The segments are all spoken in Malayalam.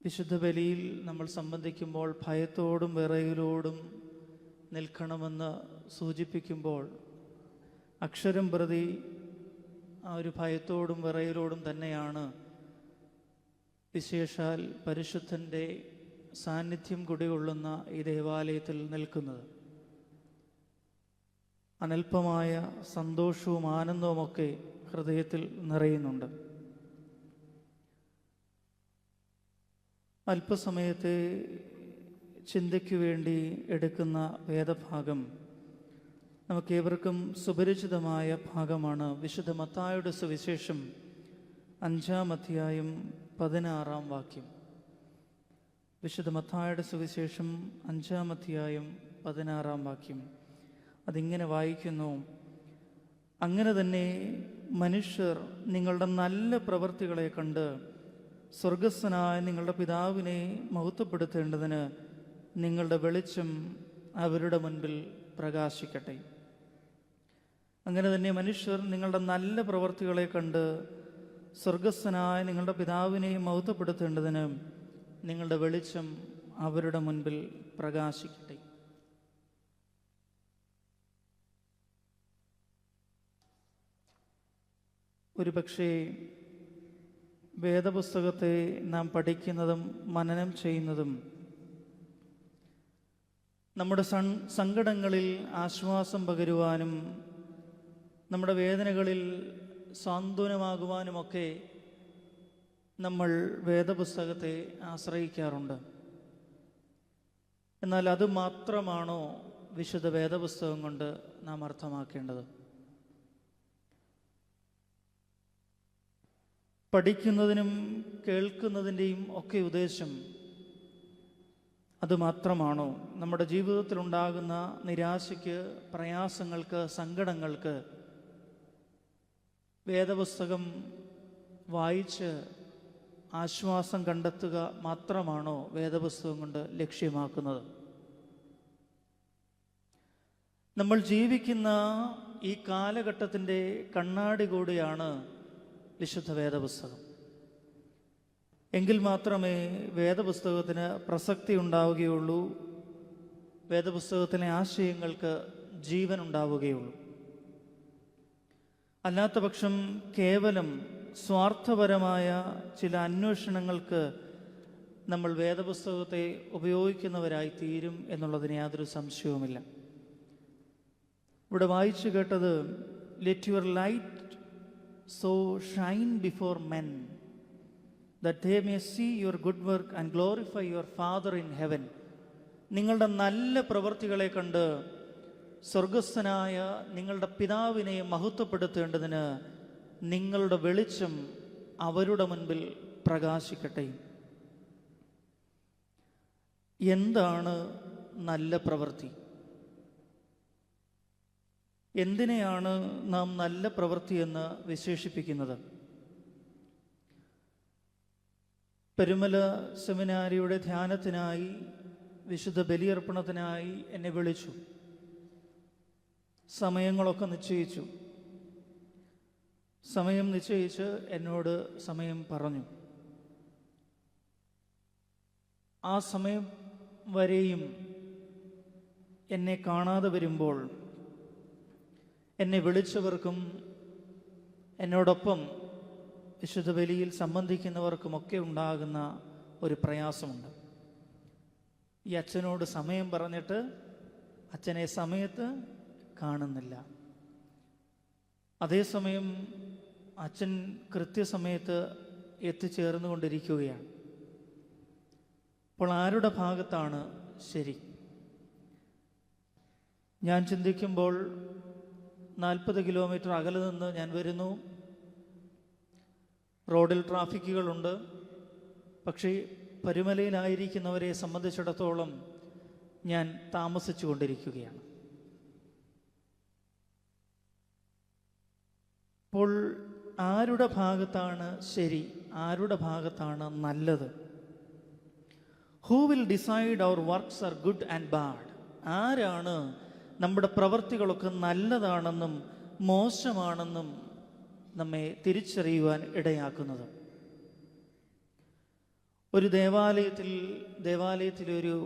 വിശുദ്ധ ബലിയിൽ നമ്മൾ സംബന്ധിക്കുമ്പോൾ ഭയത്തോടും വിറയലോടും നിൽക്കണമെന്ന് സൂചിപ്പിക്കുമ്പോൾ അക്ഷരം പ്രതി ആ ഒരു ഭയത്തോടും വിറയലോടും തന്നെയാണ് വിശേഷാൽ പരിശുദ്ധൻ്റെ സാന്നിധ്യം കുടികൊള്ളുന്ന ഈ ദേവാലയത്തിൽ നിൽക്കുന്നത്. അനൽപമായ സന്തോഷവും ആനന്ദവുമൊക്കെ ഹൃദയത്തിൽ നിറയുന്നുണ്ട്. അല്പസമയത്തെ ചിന്തയ്ക്കു വേണ്ടി എടുക്കുന്ന വേദഭാഗം നമുക്കേവർക്കും സുപരിചിതമായ ഭാഗമാണ്. വിശുദ്ധ മത്തായിയുടെ സുവിശേഷം 5-ാം അധ്യായം 16-ാം വാക്യം. വിശുദ്ധ മത്തായിയുടെ സുവിശേഷം 5-ാം അധ്യായം 16-ാം വാക്യം. അതിങ്ങനെ വായിക്കുന്നു: അങ്ങനെ തന്നെ മനുഷ്യർ നിങ്ങളുടെ നല്ല പ്രവൃത്തികളെ കണ്ട് സ്വർഗസ്ഥനായ നിങ്ങളുടെ പിതാവിനെ മഹത്വപ്പെടുത്തേണ്ടതിന് നിങ്ങളുടെ വെളിച്ചം അവരുടെ മുൻപിൽ പ്രകാശിക്കട്ടെ. അങ്ങനെ തന്നെ മനുഷ്യർ നിങ്ങളുടെ നല്ല പ്രവൃത്തികളെ കണ്ട് സ്വർഗസ്ഥനായ നിങ്ങളുടെ പിതാവിനെ മഹത്വപ്പെടുത്തേണ്ടതിന് നിങ്ങളുടെ വെളിച്ചം അവരുടെ മുൻപിൽ പ്രകാശിക്കട്ടെ. ഒരുപക്ഷേ വേദപുസ്തകത്തെ നാം പഠിക്കുന്നതും മനനം ചെയ്യുന്നതും നമ്മുടെ സങ്കടങ്ങളിൽ ആശ്വാസം പകരുവാനും നമ്മുടെ വേദനകളിൽ സാന്ത്വനമാകുവാനുമൊക്കെ നമ്മൾ വേദപുസ്തകത്തെ ആശ്രയിക്കാറുണ്ട്. എന്നാൽ അത് മാത്രമാണോ വിശുദ്ധ വേദപുസ്തകം കൊണ്ട് നാം അർത്ഥമാക്കേണ്ടത്? പഠിക്കുന്നതിനും കേൾക്കുന്നതിൻ്റെയും ഒക്കെ ഉദ്ദേശം അതുമാത്രമാണോ? നമ്മുടെ ജീവിതത്തിലുണ്ടാകുന്ന നിരാശയ്ക്ക്, പ്രയാസങ്ങൾക്ക്, സങ്കടങ്ങൾക്ക് വേദപുസ്തകം വായിച്ച് ആശ്വാസം കണ്ടെത്തുക മാത്രമാണോ വേദപുസ്തകം കൊണ്ട് ലക്ഷ്യമാക്കുന്നത്? നമ്മൾ ജീവിക്കുന്ന ഈ കാലഘട്ടത്തിൻ്റെ കണ്ണാടി കൂടിയാണ് വിശുദ്ധ വേദപുസ്തകം. എങ്കിൽ മാത്രമേ വേദപുസ്തകത്തിന് പ്രസക്തി ഉണ്ടാവുകയുള്ളൂ, വേദപുസ്തകത്തിലെ ആശയങ്ങൾക്ക് ജീവൻ ഉണ്ടാവുകയുള്ളൂ. അല്ലാത്ത പക്ഷം കേവലം സ്വാർത്ഥപരമായ ചില അന്വേഷണങ്ങൾക്ക് നമ്മൾ വേദപുസ്തകത്തെ ഉപയോഗിക്കുന്നവരായി തീരും എന്നുള്ളതിന് യാതൊരു സംശയവുമില്ല. ഇവിടെ വായിച്ചു കേട്ടത്, let your light so shine before men that they may see your good work and glorify your Father in heaven. നിങ്ങളുടെ നല്ല പ്രവൃത്തികളെ കണ്ട് സ്വർഗസ്ഥനായ നിങ്ങളുടെ പിതാവിനെ മഹത്വപ്പെടുത്തേണ്ടതിന് നിങ്ങളുടെ വെളിച്ചം അവരുടെ മുൻപിൽ പ്രകാശിക്കട്ടെ. എന്താണ് നല്ല പ്രവൃത്തി? എന്തിനെയാണ് നാം നല്ല പ്രവൃത്തി എന്ന് വിശേഷിപ്പിക്കുന്നത്? പെരുമല സെമിനാരിയുടെ ധ്യാനത്തിനായി, വിശുദ്ധ ബലിയർപ്പണത്തിനായി എന്നെ വിളിച്ചു. സമയങ്ങളൊക്കെ നിശ്ചയിച്ചു. സമയം നിശ്ചയിച്ച് എന്നോട് സമയം പറഞ്ഞു. ആ സമയം വരെയും എന്നെ കാണാതെ വരുമ്പോൾ എന്നെ വിളിച്ചവർക്കും എന്നോടൊപ്പം വിശുദ്ധ ബലിയിൽ സംബന്ധിക്കുന്നവർക്കുമൊക്കെ ഉണ്ടാകുന്ന ഒരു പ്രയാസമുണ്ട്. ഈ അച്ഛനോട് സമയം പറഞ്ഞിട്ട് അച്ഛനെ സമയത്ത് കാണുന്നില്ല. അതേസമയം അച്ഛൻ കൃത്യസമയത്ത് എത്തിച്ചേർന്നുകൊണ്ടിരിക്കുകയാണ്. അപ്പോൾ ആരുടെ ഭാഗത്താണ് ശരി? ഞാൻ ചിന്തിക്കുമ്പോൾ 40 കിലോമീറ്റർ അകലെ നിന്ന് ഞാൻ വരുന്നു. റോഡിൽ ട്രാഫിക്കുകളുണ്ട്. പക്ഷേ പരുമലയിലായിരിക്കുന്നവരെ സംബന്ധിച്ചിടത്തോളം ഞാൻ താമസിച്ചു കൊണ്ടിരിക്കുകയാണ്. അപ്പോൾ ആരുടെ ഭാഗത്താണ് ശരി? ആരുടെ ഭാഗത്താണ് നല്ലത്? Who will decide our works are good and bad? ആരാണ് നമ്മുടെ പ്രവൃത്തികളൊക്കെ നല്ലതാണെന്നും മോശമാണെന്നും നമ്മെ തിരിച്ചറിയുവാൻ ഇടയാക്കുന്നത്? ഒരു ദേവാലയത്തിലൊരു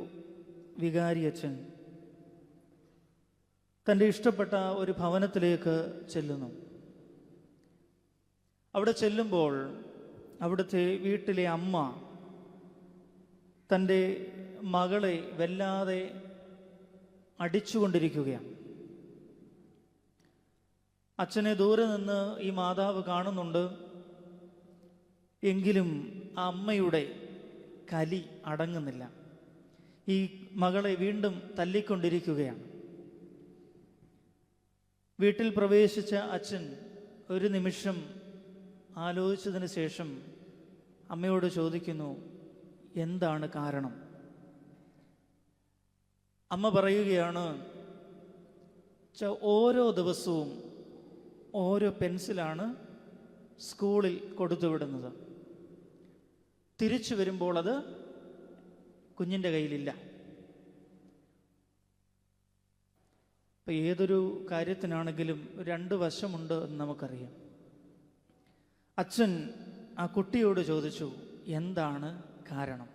വികാരി അച്ഛൻ തൻ്റെ ഇഷ്ടപ്പെട്ട ഒരു ഭവനത്തിലേക്ക് ചെല്ലുന്നു. അവിടെ ചെല്ലുമ്പോൾ അവിടുത്തെ വീട്ടിലെ അമ്മ തൻ്റെ മകളെ വല്ലാതെ അടിച്ചുകൊണ്ടിരിക്കുകയാണ്. അച്ഛനെ ദൂരെ നിന്ന് ഈ മാതാവ് കാണുന്നുണ്ട്. എങ്കിലും ആ അമ്മയുടെ കലി അടങ്ങുന്നില്ല. ഈ മകളെ വീണ്ടും തല്ലിക്കൊണ്ടിരിക്കുകയാണ്. വീട്ടിൽ പ്രവേശിച്ച അച്ഛൻ ഒരു നിമിഷം ആലോചിച്ചതിന് ശേഷം അമ്മയോട് ചോദിക്കുന്നു, എന്താണ് കാരണം? അമ്മ പറയുകയാണ്, ഓരോ ദിവസവും ഓരോ പെൻസിലാണ് സ്കൂളിൽ കൊടുത്തുവിടുന്നത്. തിരിച്ചു വരുമ്പോൾ അത് കുഞ്ഞിൻ്റെ കയ്യിലില്ല. ഇപ്പം ഏതൊരു കാര്യത്തിനാണെങ്കിലും രണ്ട് വശമുണ്ട് എന്ന് നമുക്കറിയാം. അച്ഛൻ ആ കുട്ടിയോട് ചോദിച്ചു, എന്താണ് കാരണം?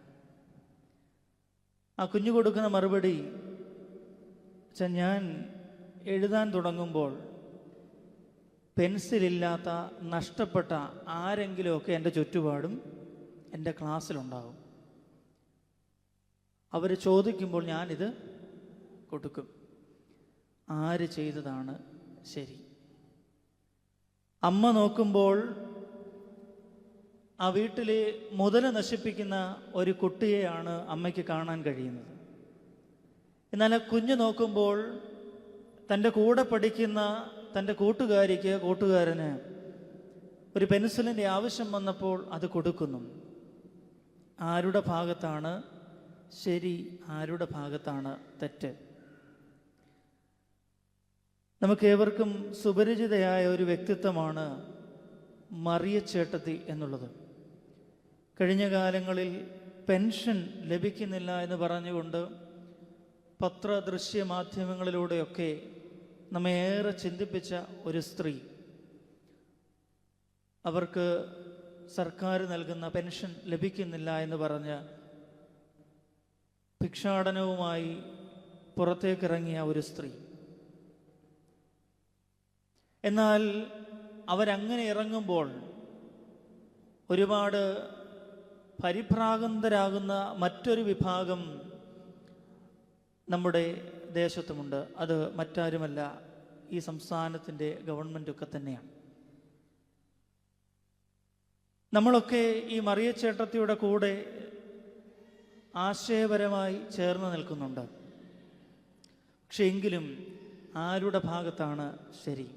ആ കുഞ്ഞു കൊടുക്കുന്ന മറുപടി, അച്ഛൻ, ഞാൻ എഴുതാൻ തുടങ്ങുമ്പോൾ പെൻസിലില്ലാത്ത നഷ്ടപ്പെട്ട ആരെങ്കിലുമൊക്കെ എൻ്റെ ചുറ്റുപാടും എൻ്റെ ക്ലാസ്സിലുണ്ടാകും. അവർ ചോദിക്കുമ്പോൾ ഞാനിത് കൊടുക്കും. ആര് ചെയ്തതാണ് ശരി? അമ്മ നോക്കുമ്പോൾ ആ വീട്ടിലെ മുതല നശിപ്പിക്കുന്ന ഒരു കുട്ടിയെയാണ് അമ്മയ്ക്ക് കാണാൻ കഴിയുന്നത്. എന്നാൽ ആ കുഞ്ഞ് നോക്കുമ്പോൾ തൻ്റെ കൂടെ പഠിക്കുന്ന തൻ്റെ കൂട്ടുകാരന് ഒരു പെൻസിലിൻ്റെ ആവശ്യം വന്നപ്പോൾ അത് കൊടുക്കുന്നു. ആരുടെ ഭാഗത്താണ് ശരി, ആരുടെ ഭാഗത്താണ് തെറ്റ്? നമുക്കേവർക്കും സുപരിചിതയായ ഒരു വ്യക്തിത്വമാണ് മറിയച്ചേട്ടത്തി എന്നുള്ളത്. കഴിഞ്ഞ കാലങ്ങളിൽ പെൻഷൻ ലഭിക്കുന്നില്ല എന്ന് പറഞ്ഞുകൊണ്ട് പത്രദൃശ്യ മാധ്യമങ്ങളിലൂടെയൊക്കെ നമ്മെ ഏറെ ചിന്തിപ്പിച്ച ഒരു സ്ത്രീ. അവർക്ക് സർക്കാർ നൽകുന്ന പെൻഷൻ ലഭിക്കുന്നില്ല എന്ന് പറഞ്ഞ് ഭിക്ഷാടനവുമായി പുറത്തേക്കിറങ്ങിയ ഒരു സ്ത്രീ. എന്നാൽ അവരങ്ങനെ ഇറങ്ങുമ്പോൾ ഒരുപാട് പരിഭ്രാന്തരാകുന്ന മറ്റൊരു വിഭാഗം നമ്മുടെ ദേശത്തുമുണ്ട്. അത് മറ്റാരുമല്ല, ഈ സംസ്ഥാനത്തിൻ്റെ ഗവൺമെൻറ്റൊക്കെ തന്നെയാണ്. നമ്മളൊക്കെ ഈ മറിയച്ചേട്ടത്തിയുടെ കൂടെ ആശയപരമായി ചേർന്ന് നിൽക്കുന്നുണ്ട്. പക്ഷെ എങ്കിലും ആരുടെ ഭാഗത്താണ് ശരി?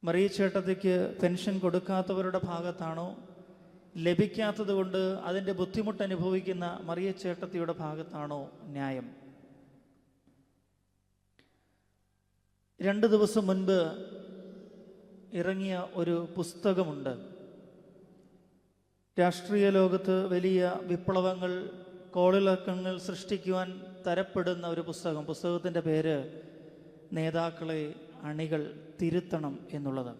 മറിയച്ചേട്ടത്തിക്ക് പെൻഷൻ കൊടുക്കാത്തവരുടെ ഭാഗത്താണോ, ലഭിക്കാത്തത് കൊണ്ട് അതിൻ്റെ ബുദ്ധിമുട്ട് അനുഭവിക്കുന്ന മറിയച്ചേട്ടത്തിയുടെ ഭാഗത്താണോ ന്യായം? 2 ദിവസം മുൻപ് ഇറങ്ങിയ ഒരു പുസ്തകമുണ്ട്. രാഷ്ട്രീയ ലോകത്ത് വലിയ വിപ്ലവങ്ങൾ, കോളിളക്കങ്ങൾ സൃഷ്ടിക്കുവാൻ തരപ്പെടുന്ന ഒരു പുസ്തകം. പുസ്തകത്തിൻ്റെ പേര് നേതാക്കളെ അണികൾ തിരുത്തണം എന്നുള്ളത്.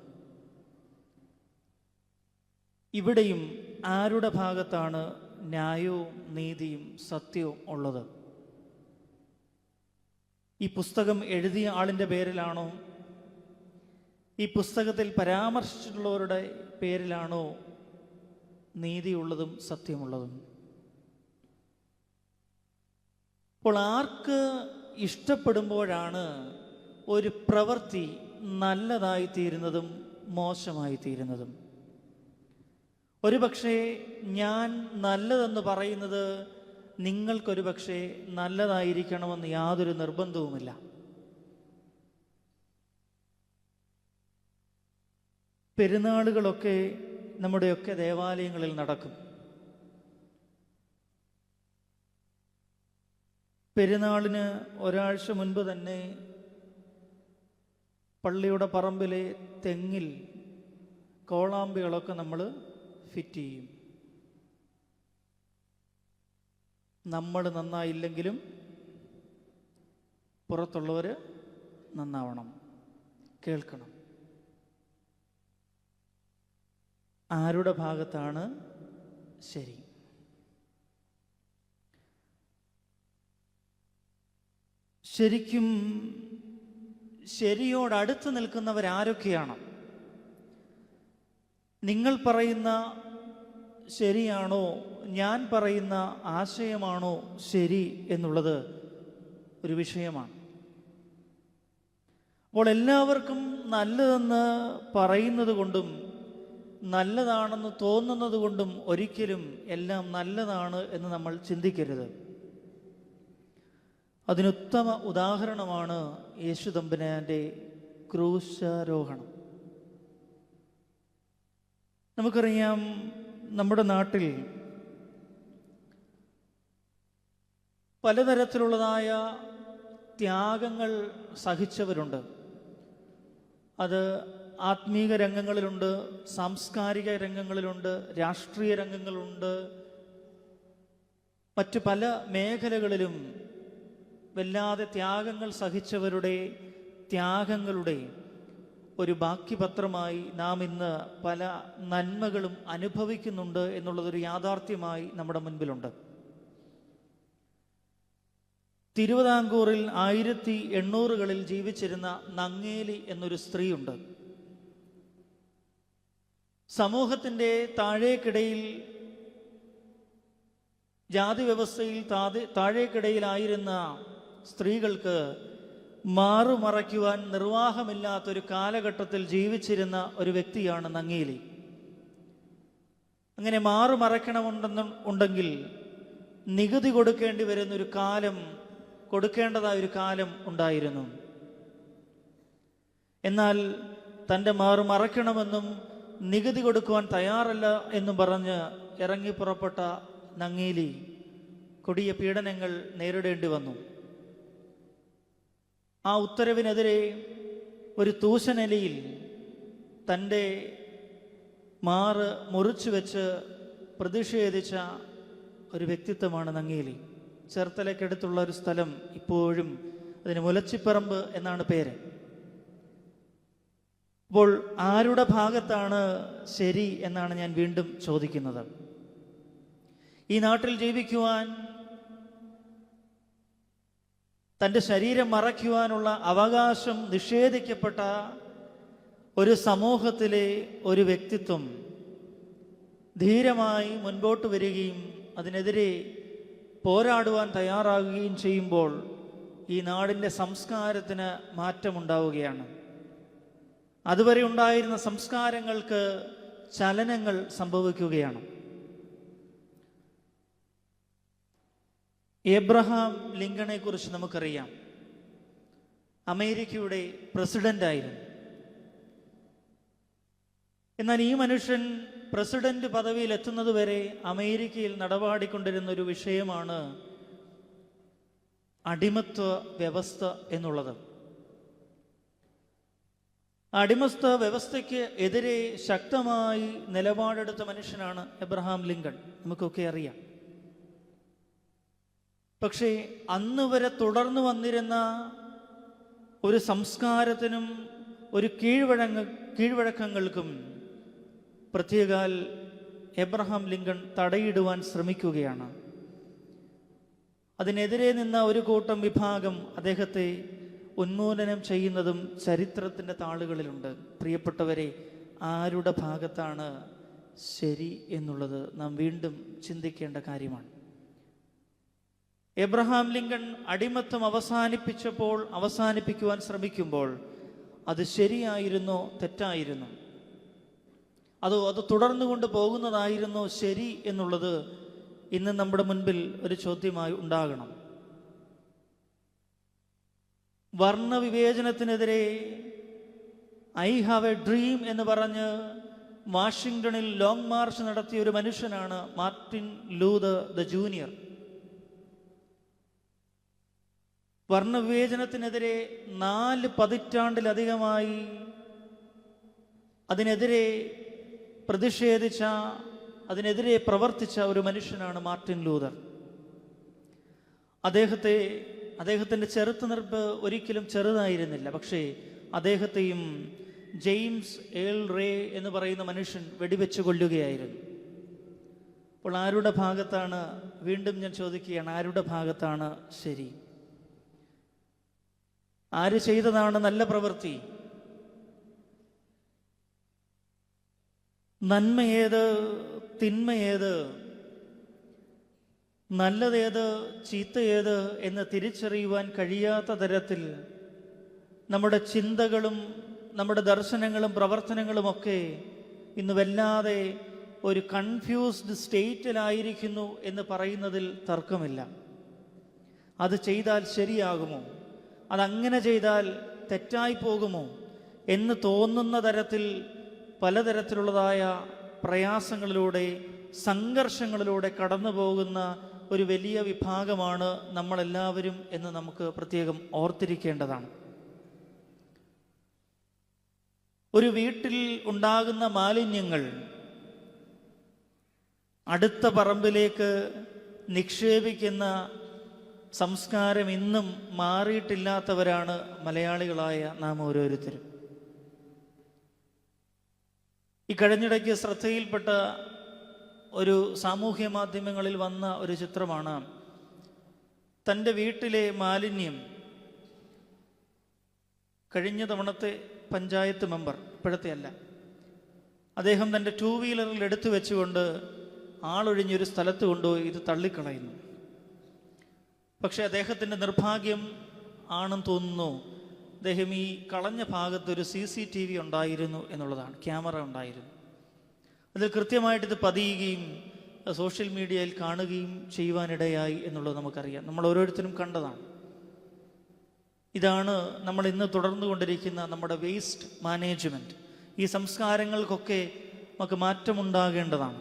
ഇവിടെയും ആരുടെ ഭാഗത്താണ് ന്യായവും നീതിയും സത്യവും ഉള്ളത്? ഈ പുസ്തകം എഴുതിയ ആളിൻ്റെ പേരിലാണോ, ഈ പുസ്തകത്തിൽ പരാമർശിച്ചിട്ടുള്ളവരുടെ പേരിലാണോ നീതിയുള്ളതും സത്യമുള്ളതും? അപ്പോൾ ആർക്ക് ഇഷ്ടപ്പെടുമ്പോഴാണ് ഒരു പ്രവൃത്തി നല്ലതായി തീരുന്നതും മോശമായി തീരുന്നതും? ഒരുപക്ഷെ ഞാൻ നല്ലതെന്ന് പറയുന്നത് നിങ്ങൾക്കൊരു പക്ഷേ നല്ലതായിരിക്കണമെന്ന് യാതൊരു നിർബന്ധവുമില്ല. പെരുന്നാളുകളൊക്കെ നമ്മുടെയൊക്കെ ദേവാലയങ്ങളിൽ നടക്കും. പെരുന്നാളിന് ഒരാഴ്ച മുൻപ് തന്നെ പള്ളിയുടെ പറമ്പിലെ തെങ്ങിൽ കോളാമ്പികളൊക്കെ നമ്മൾ ഫിറ്റ് ചെയ്യും. നമ്മൾ നന്നായില്ലെങ്കിലും പുറത്തുള്ളവർ നന്നാവണം, കേൾക്കണം. ആരുടെ ഭാഗത്താണ് ശരി? ശരിക്കും ശരിയോടടുത്ത് നിൽക്കുന്നവരാരൊക്കെയാണ്? നിങ്ങൾ പറയുന്ന ശരിയാണോ, ഞാൻ പറയുന്ന ആശയമാണോ ശരി എന്നുള്ളത് ഒരു വിഷയമാണ്. അപ്പോൾ എല്ലാവർക്കും നല്ലതെന്ന് പറയുന്നത് കൊണ്ടും നല്ലതാണെന്ന് തോന്നുന്നത് കൊണ്ടും ഒരിക്കലും എല്ലാം നല്ലതാണ് എന്ന് നമ്മൾ ചിന്തിക്കരുത്. അതിനുത്തമ ഉദാഹരണമാണ് യേശു തമ്പുരാന്റെ ക്രൂശാരോഹണം. നമുക്കറിയാം, നമ്മുടെ നാട്ടിൽ പലതരത്തിലുള്ളതായ ത്യാഗങ്ങൾ സഹിച്ചവരുണ്ട്. അത് ആത്മീക രംഗങ്ങളിലുണ്ട്, സാംസ്കാരിക രംഗങ്ങളിലുണ്ട്, രാഷ്ട്രീയ രംഗങ്ങളുണ്ട്, മറ്റു പല മേഖലകളിലും വല്ലാതെ ത്യാഗങ്ങൾ സഹിച്ചവരുടെ ത്യാഗങ്ങളുടെ ഒരു ബാക്കി പത്രമായി നാം ഇന്ന് പല നന്മകളും അനുഭവിക്കുന്നുണ്ട് എന്നുള്ളതൊരു യാഥാർത്ഥ്യമായി നമ്മുടെ മുൻപിലുണ്ട്. തിരുവിതാംകൂറിൽ 1800-കളിൽ ജീവിച്ചിരുന്ന നങ്ങേലി എന്നൊരു സ്ത്രീയുണ്ട്. സമൂഹത്തിൻ്റെ താഴേക്കിടയിൽ, ജാതി വ്യവസ്ഥയിൽ താഴേക്കിടയിലായിരുന്ന സ്ത്രീകൾക്ക് മാറുമറയ്ക്കുവാൻ നിർവാഹമില്ലാത്തൊരു കാലഘട്ടത്തിൽ ജീവിച്ചിരുന്ന ഒരു വ്യക്തിയാണ് നങ്ങേലി. അങ്ങനെ മാറുമറയ്ക്കണമെന്നുണ്ടെങ്കിൽ നികുതി കൊടുക്കേണ്ടി വരുന്നൊരു കാലം, കൊടുക്കേണ്ടതായൊരു കാലം ഉണ്ടായിരുന്നു. എന്നാൽ തൻ്റെ മാറുമറയ്ക്കണമെന്നും നികുതി കൊടുക്കുവാൻ തയ്യാറല്ല എന്നും പറഞ്ഞ് ഇറങ്ങിപ്പുറപ്പെട്ട നങ്ങേലി കൊടിയ പീഡനങ്ങൾ നേരിടേണ്ടി വന്നു. ആ ഉത്തരവിനെതിരെ ഒരു തൂശനിലയിൽ തൻ്റെ മാറ് മുറിച്ചു വെച്ച് പ്രതിഷേധിച്ച ഒരു വ്യക്തിത്വമാണ് നങ്ങേലി. ചേർത്തലയ്ക്കടുത്തുള്ള ഒരു സ്ഥലം, ഇപ്പോഴും അതിന് മുലച്ചിപ്പറമ്പ് എന്നാണ് പേര്. അപ്പോൾ ആരുടെ ഭാഗത്താണ് ശരി എന്നാണ് ഞാൻ വീണ്ടും ചോദിക്കുന്നത്. ഈ നാട്ടിൽ ജീവിക്കുവാൻ, തൻ്റെ ശരീരം മറയ്ക്കുവാനുള്ള അവകാശം നിഷേധിക്കപ്പെട്ട ഒരു സമൂഹത്തിലെ ഒരു വ്യക്തിത്വം ധീരമായി മുൻപോട്ട് വരികയും അതിനെതിരെ പോരാടുവാൻ തയ്യാറാകുകയും ചെയ്യുമ്പോൾ ഈ നാടിൻ്റെ സംസ്കാരത്തിന് മാറ്റമുണ്ടാവുകയാണ്. അതുവരെ ഉണ്ടായിരുന്ന സംസ്കാരങ്ങൾക്ക് ചലനങ്ങൾ സംഭവിക്കുകയാണ്. എബ്രഹാം ലിങ്കണെ കുറിച്ച് നമുക്കറിയാം. അമേരിക്കയുടെ പ്രസിഡന്റായിരുന്നു. എന്നാൽ ഈ മനുഷ്യൻ പ്രസിഡന്റ് പദവിയിൽ എത്തുന്നത് വരെ അമേരിക്കയിൽ നടപാടിക്കൊണ്ടിരുന്ന ഒരു വിഷയമാണ് അടിമത്വ വ്യവസ്ഥ എന്നുള്ളത്. അടിമത്വ വ്യവസ്ഥയ്ക്ക് എതിരെ ശക്തമായി നിലപാടെടുത്ത മനുഷ്യനാണ് എബ്രഹാം ലിങ്കൺ, നമുക്കൊക്കെ അറിയാം. പക്ഷേ അന്ന് വരെ തുടർന്നു വന്നിരുന്ന ഒരു സംസ്കാരത്തിനും ഒരു കീഴ്വഴക്കങ്ങൾക്കും പ്രത്യേകാൽ എബ്രഹാം ലിങ്കൺ തടയിടുവാൻ ശ്രമിക്കുകയാണ്. അതിനെതിരെ നിന്ന ഒരു കൂട്ടം വിഭാഗം അദ്ദേഹത്തെ ഉന്മൂലനം ചെയ്യുന്നതും ചരിത്രത്തിൻ്റെ താളുകളിലുണ്ട്. പ്രിയപ്പെട്ടവരെ, ആരുടെ ഭാഗത്താണ് ശരി എന്നുള്ളത് നാം വീണ്ടും ചിന്തിക്കേണ്ട കാര്യമാണ്. എബ്രഹാം ലിങ്കൺ അടിമത്തം അവസാനിപ്പിക്കുവാൻ ശ്രമിക്കുമ്പോൾ അത് ശരിയായിരുന്നോ തെറ്റായിരുന്നോ, അത് തുടർന്നു കൊണ്ട് പോകുന്നതായിരുന്നോ ശരി എന്നുള്ളത് ഇന്ന് നമ്മുടെ മുൻപിൽ ഒരു ചോദ്യമായി ഉണ്ടാകണം. വർണ്ണവിവേചനത്തിനെതിരെ ഐ ഹാവ് എ ഡ്രീം എന്ന് പറഞ്ഞ് വാഷിങ്ടണിൽ ലോങ് മാർച്ച് നടത്തിയ ഒരു മനുഷ്യനാണ് മാർട്ടിൻ ലൂതർ ദ ജൂനിയർ. വർണ്ണവിവേചനത്തിനെതിരെ 4 പതിറ്റാണ്ടിലധികമായി അതിനെതിരെ പ്രതിഷേധിച്ച, അതിനെതിരെ പ്രവർത്തിച്ച ഒരു മനുഷ്യനാണ് മാർട്ടിൻ ലൂതർ. അദ്ദേഹത്തിൻ്റെ ചെറുത്തുനിൽപ്പ് ഒരിക്കലും ചെറുതായിരുന്നില്ല. പക്ഷേ അദ്ദേഹത്തെയും ജെയിംസ് ഏൾ റേ എന്ന് പറയുന്ന മനുഷ്യൻ വെടിവെച്ച് കൊല്ലുകയായിരുന്നു. അപ്പോൾ ആരുടെ ഭാഗത്താണ്, വീണ്ടും ഞാൻ ചോദിക്കുകയാണ്, ആരുടെ ഭാഗത്താണ് ശരി? ആര് ചെയ്തതാണ് നല്ല പ്രവൃത്തി? നന്മയേത്, തിന്മയേത്, നല്ലതേത്, ചീത്തയേത് എന്ന് തിരിച്ചറിയുവാൻ കഴിയാത്ത തരത്തിൽ നമ്മുടെ ചിന്തകളും നമ്മുടെ ദർശനങ്ങളും പ്രവർത്തനങ്ങളുമൊക്കെ ഇന്ന് വല്ലാതെ ഒരു കൺഫ്യൂസ്ഡ് സ്റ്റേറ്റിലായിരിക്കുന്നു എന്ന് പറയുന്നതിൽ തർക്കമില്ല. അത് ചെയ്താൽ ശരിയാകുമോ, അതങ്ങനെ ചെയ്താൽ തെറ്റായി പോകുമോ എന്ന് തോന്നുന്ന തരത്തിൽ പലതരത്തിലുള്ളതായ പ്രയാസങ്ങളിലൂടെ, സംഘർഷങ്ങളിലൂടെ കടന്നു പോകുന്ന ഒരു വലിയ വിഭാഗമാണ് നമ്മളെല്ലാവരും എന്ന് നമുക്ക് പ്രത്യേകം ഓർത്തിരിക്കേണ്ടതാണ്. ഒരു വീട്ടിൽ ഉണ്ടാകുന്ന മാലിന്യങ്ങൾ അടുത്ത പറമ്പിലേക്ക് നിക്ഷേപിക്കുന്ന സംസ്കാരം ഇന്നും മാറിയിട്ടില്ലാത്തവരാണ് മലയാളികളായ നാം ഓരോരുത്തരും. ഈ കഴിഞ്ഞിടയ്ക്ക് ശ്രദ്ധയിൽപ്പെട്ട ഒരു സാമൂഹ്യ മാധ്യമങ്ങളിൽ വന്ന ഒരു ചിത്രമാണ് തൻ്റെ വീട്ടിലെ മാലിന്യം കഴിഞ്ഞ തവണത്തെ പഞ്ചായത്ത് മെമ്പർ, ഇപ്പോഴത്തെ അല്ല, അദ്ദേഹം തൻ്റെ 2 വീലറിൽ എടുത്തു വെച്ചുകൊണ്ട് ആളൊഴിഞ്ഞൊരു സ്ഥലത്ത് കൊണ്ടുപോയി ഇത് തള്ളിക്കളയുന്നു. പക്ഷെ അദ്ദേഹത്തിൻ്റെ നിർഭാഗ്യം ആണെന്ന് തോന്നുന്നു, അദ്ദേഹം ഈ കളഞ്ഞ ഭാഗത്തൊരു CCTV ഉണ്ടായിരുന്നു എന്നുള്ളതാണ്, ക്യാമറ ഉണ്ടായിരുന്നു. അതിൽ കൃത്യമായിട്ട് ഇത് പതിയുകയും സോഷ്യൽ മീഡിയയിൽ കാണുകയും ചെയ്യുവാനിടയായി എന്നുള്ളത് നമുക്കറിയാം. നമ്മൾ ഓരോരുത്തരും കണ്ടതാണ്. ഇതാണ് നമ്മൾ ഇന്ന് തുടർന്നു കൊണ്ടിരിക്കുന്ന നമ്മുടെ വേസ്റ്റ് മാനേജ്മെൻറ്റ്. ഈ സംസ്കാരങ്ങൾക്കൊക്കെ നമുക്ക് മാറ്റമുണ്ടാകേണ്ടതാണ്.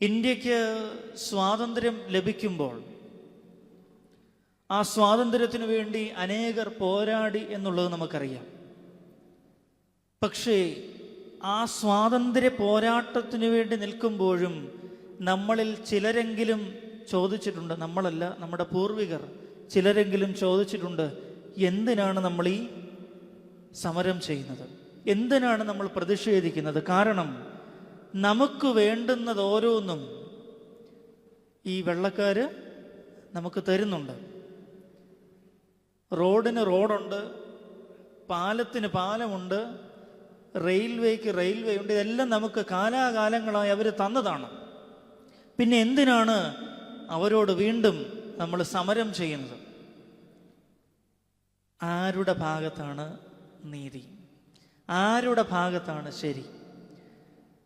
ഇന്ത്യക്ക് സ്വാതന്ത്ര്യം ലഭിക്കുമ്പോൾ ആ സ്വാതന്ത്ര്യത്തിനു വേണ്ടി അനേകർ പോരാടി എന്നുള്ളത് നമുക്കറിയാം. പക്ഷേ ആ സ്വാതന്ത്ര്യ പോരാട്ടത്തിനു വേണ്ടി നിൽക്കുമ്പോഴും നമ്മളിൽ ചിലരെങ്കിലും ചോദിച്ചിട്ടുണ്ട്, നമ്മളല്ല, നമ്മുടെ പൂർവികർ ചിലരെങ്കിലും ചോദിച്ചിട്ടുണ്ട്, എന്തിനാണ് നമ്മൾ ഈ സമരം ചെയ്യുന്നത്, എന്തിനാണ് നമ്മൾ പ്രതിഷേധിക്കുന്നത്? കാരണം നമുക്ക് വേണ്ടുന്നത് ഓരോന്നും ഈ വെള്ളക്കാര് നമുക്ക് തരുന്നുണ്ട്. റോഡിന് റോഡുണ്ട്, പാലത്തിന് പാലമുണ്ട്, റെയിൽവേക്ക് റെയിൽവേ ഉണ്ട്. ഇതെല്ലാം നമുക്ക് കാലാകാലങ്ങളായി അവർ തന്നതാണ്. പിന്നെ എന്തിനാണ് അവരോട് വീണ്ടും നമ്മൾ സമരം ചെയ്യുന്നത്? ആരുടെ ഭാഗത്താണ് നീതി? ആരുടെ ഭാഗത്താണ് ശരി?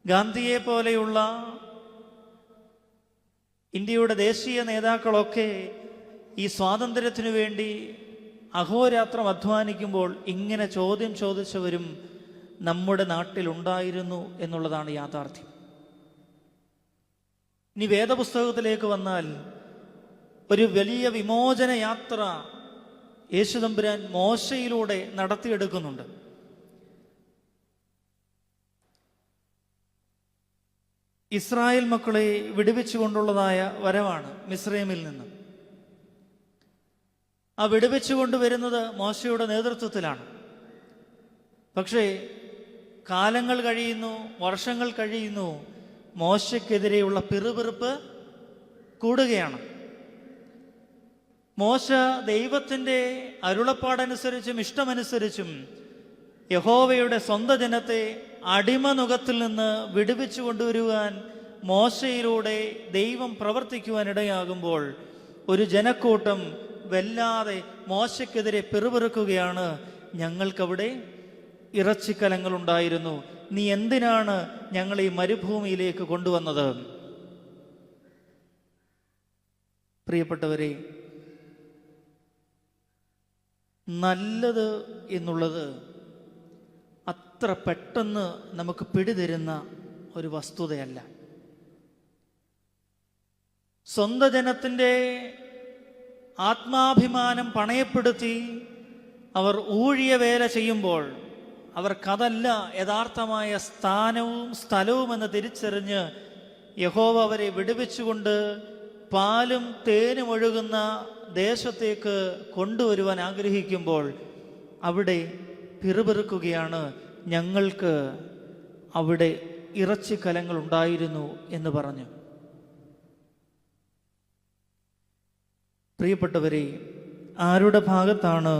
ഗാന്ധിയെ പോലെയുള്ള ഇന്ത്യയുടെ ദേശീയ നേതാക്കളൊക്കെ ഈ സ്വാതന്ത്ര്യത്തിനു വേണ്ടി അഹോരാത്രം അധ്വാനിക്കുമ്പോൾ ഇങ്ങനെ ചോദ്യം ചോദിച്ചവരും നമ്മുടെ നാട്ടിലുണ്ടായിരുന്നു എന്നുള്ളതാണ് യാഥാർത്ഥ്യം. ഇനി വേദപുസ്തകത്തിലേക്ക് വന്നാൽ ഒരു വലിയ വിമോചന യാത്ര യേശുതമ്പുരാൻ മോശയിലൂടെ നടത്തിയെടുക്കുന്നുണ്ട്. ഇസ്രായേൽ മക്കളെ വിടുവിച്ചുകൊണ്ടുള്ളതായ വരവാണ് മിസ്രൈമിൽ നിന്ന്. ആ വിടുവിച്ചുകൊണ്ടുവരുന്നത് മോശയുടെ നേതൃത്വത്തിലാണ്. പക്ഷേ കാലങ്ങൾ കഴിയുന്നു, വർഷങ്ങൾ കഴിയുന്നു, മോശയ്ക്കെതിരെയുള്ള പിറുപിറുപ്പ് കൂടുകയാണ്. മോശ ദൈവത്തിൻ്റെ അരുളപ്പാടനുസരിച്ചും ഇഷ്ടമനുസരിച്ചും യഹോവയുടെ സ്വന്തം ജനത്തെ അടിമനുഖത്തിൽ നിന്ന് വിടുവിച്ചു കൊണ്ടുവരുവാൻ മോശയിലൂടെ ദൈവം പ്രവർത്തിക്കുവാൻ ഇടയാകുമ്പോൾ ഒരു ജനക്കൂട്ടം വല്ലാതെ മോശയ്ക്കെതിരെ പിറുപിറുക്കുകയാണ്. ഞങ്ങൾക്കവിടെ ഇറച്ചിക്കലങ്ങളുണ്ടായിരുന്നു, നീ എന്തിനാണ് ഞങ്ങൾ ഈ മരുഭൂമിയിലേക്ക് കൊണ്ടുവന്നത്? പ്രിയപ്പെട്ടവരെ, നല്ലത് എന്നുള്ളത് അത്ര പെട്ടെന്ന് നമുക്ക് പിടിതരുന്ന ഒരു വസ്തുതയല്ല. സ്വന്തം ജനത്തിൻ്റെ ആത്മാഭിമാനം പണയപ്പെടുത്തി അവർ ഊഴിയ വേല ചെയ്യുമ്പോൾ അവർക്കതല്ല യഥാർത്ഥമായ സ്ഥാനവും സ്ഥലവുമെന്ന് തിരിച്ചറിഞ്ഞ് യഹോവ അവരെ വിടുവിച്ചുകൊണ്ട് പാലും തേനും ഒഴുകുന്ന ദേശത്തേക്ക് കൊണ്ടുവരുവാൻ ആഗ്രഹിക്കുമ്പോൾ അവിടെ പിറുപിറുക്കുകയാണ്, ഞങ്ങൾക്ക് അവിടെ ഇറച്ചിക്കലങ്ങൾ ഉണ്ടായിരുന്നു എന്ന് പറഞ്ഞു. പ്രിയപ്പെട്ടവരെ, ആരുടെ ഭാഗത്താണ്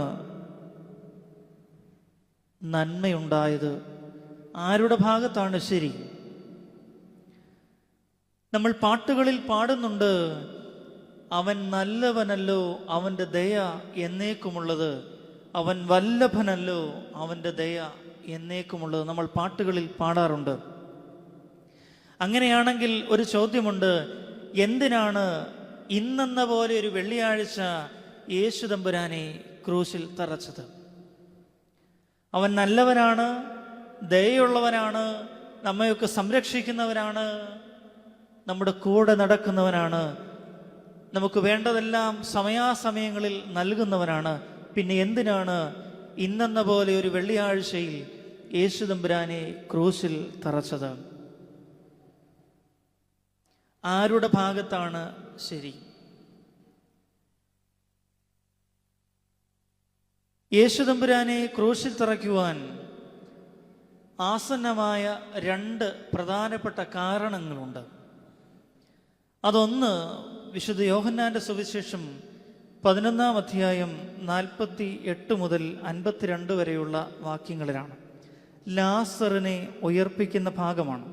നന്മയുണ്ടായത്? ആരുടെ ഭാഗത്താണ് ശരി? നമ്മൾ പാട്ടുകളിൽ പാടുന്നുണ്ട്, അവൻ നല്ലവനല്ലോ, അവൻ്റെ ദയ എന്നേക്കുമുള്ളത്, അവൻ വല്ലഭനല്ലോ, അവൻ്റെ ദയ എന്നേക്കുമുള്ളത്. നമ്മൾ പാട്ടുകളിൽ പാടാറുണ്ട്. അങ്ങനെയാണെങ്കിൽ ഒരു ചോദ്യമുണ്ട്, എന്തിനാണ് ഇന്നെന്ന പോലെ ഒരു വെള്ളിയാഴ്ച യേശു തമ്പുരാനെ ക്രൂശിൽ തറച്ചത്? അവൻ നല്ലവനാണ്, ദയയുള്ളവനാണ്, നമ്മയൊക്കെ സംരക്ഷിക്കുന്നവനാണ്, നമ്മുടെ കൂടെ നടക്കുന്നവനാണ്, നമുക്ക് വേണ്ടതെല്ലാം സമയാസമയങ്ങളിൽ നൽകുന്നവനാണ്. പിന്നെ എന്തിനാണ് ഇന്നെന്ന പോലെ ഒരു വെള്ളിയാഴ്ചയിൽ യേശു തമ്പുരാനെ ക്രൂശിൽ തറച്ചത്? ആരുടെ ഭാഗത്താണ് ശരി? യേശു തമ്പുരാനെ ക്രൂശിൽ തറയ്ക്കുവാൻ ആസന്നമായ 2 പ്രധാനപ്പെട്ട കാരണങ്ങളുണ്ട്. അതൊന്ന് വിശുദ്ധ യോഹന്നാന്റെ സുവിശേഷം 11-ാം അധ്യായം 48 മുതൽ 52 വരെയുള്ള വാക്യങ്ങളിലാണ്. ലാസറിനെ ഉയർപ്പിക്കുന്ന ഭാഗമാണ്.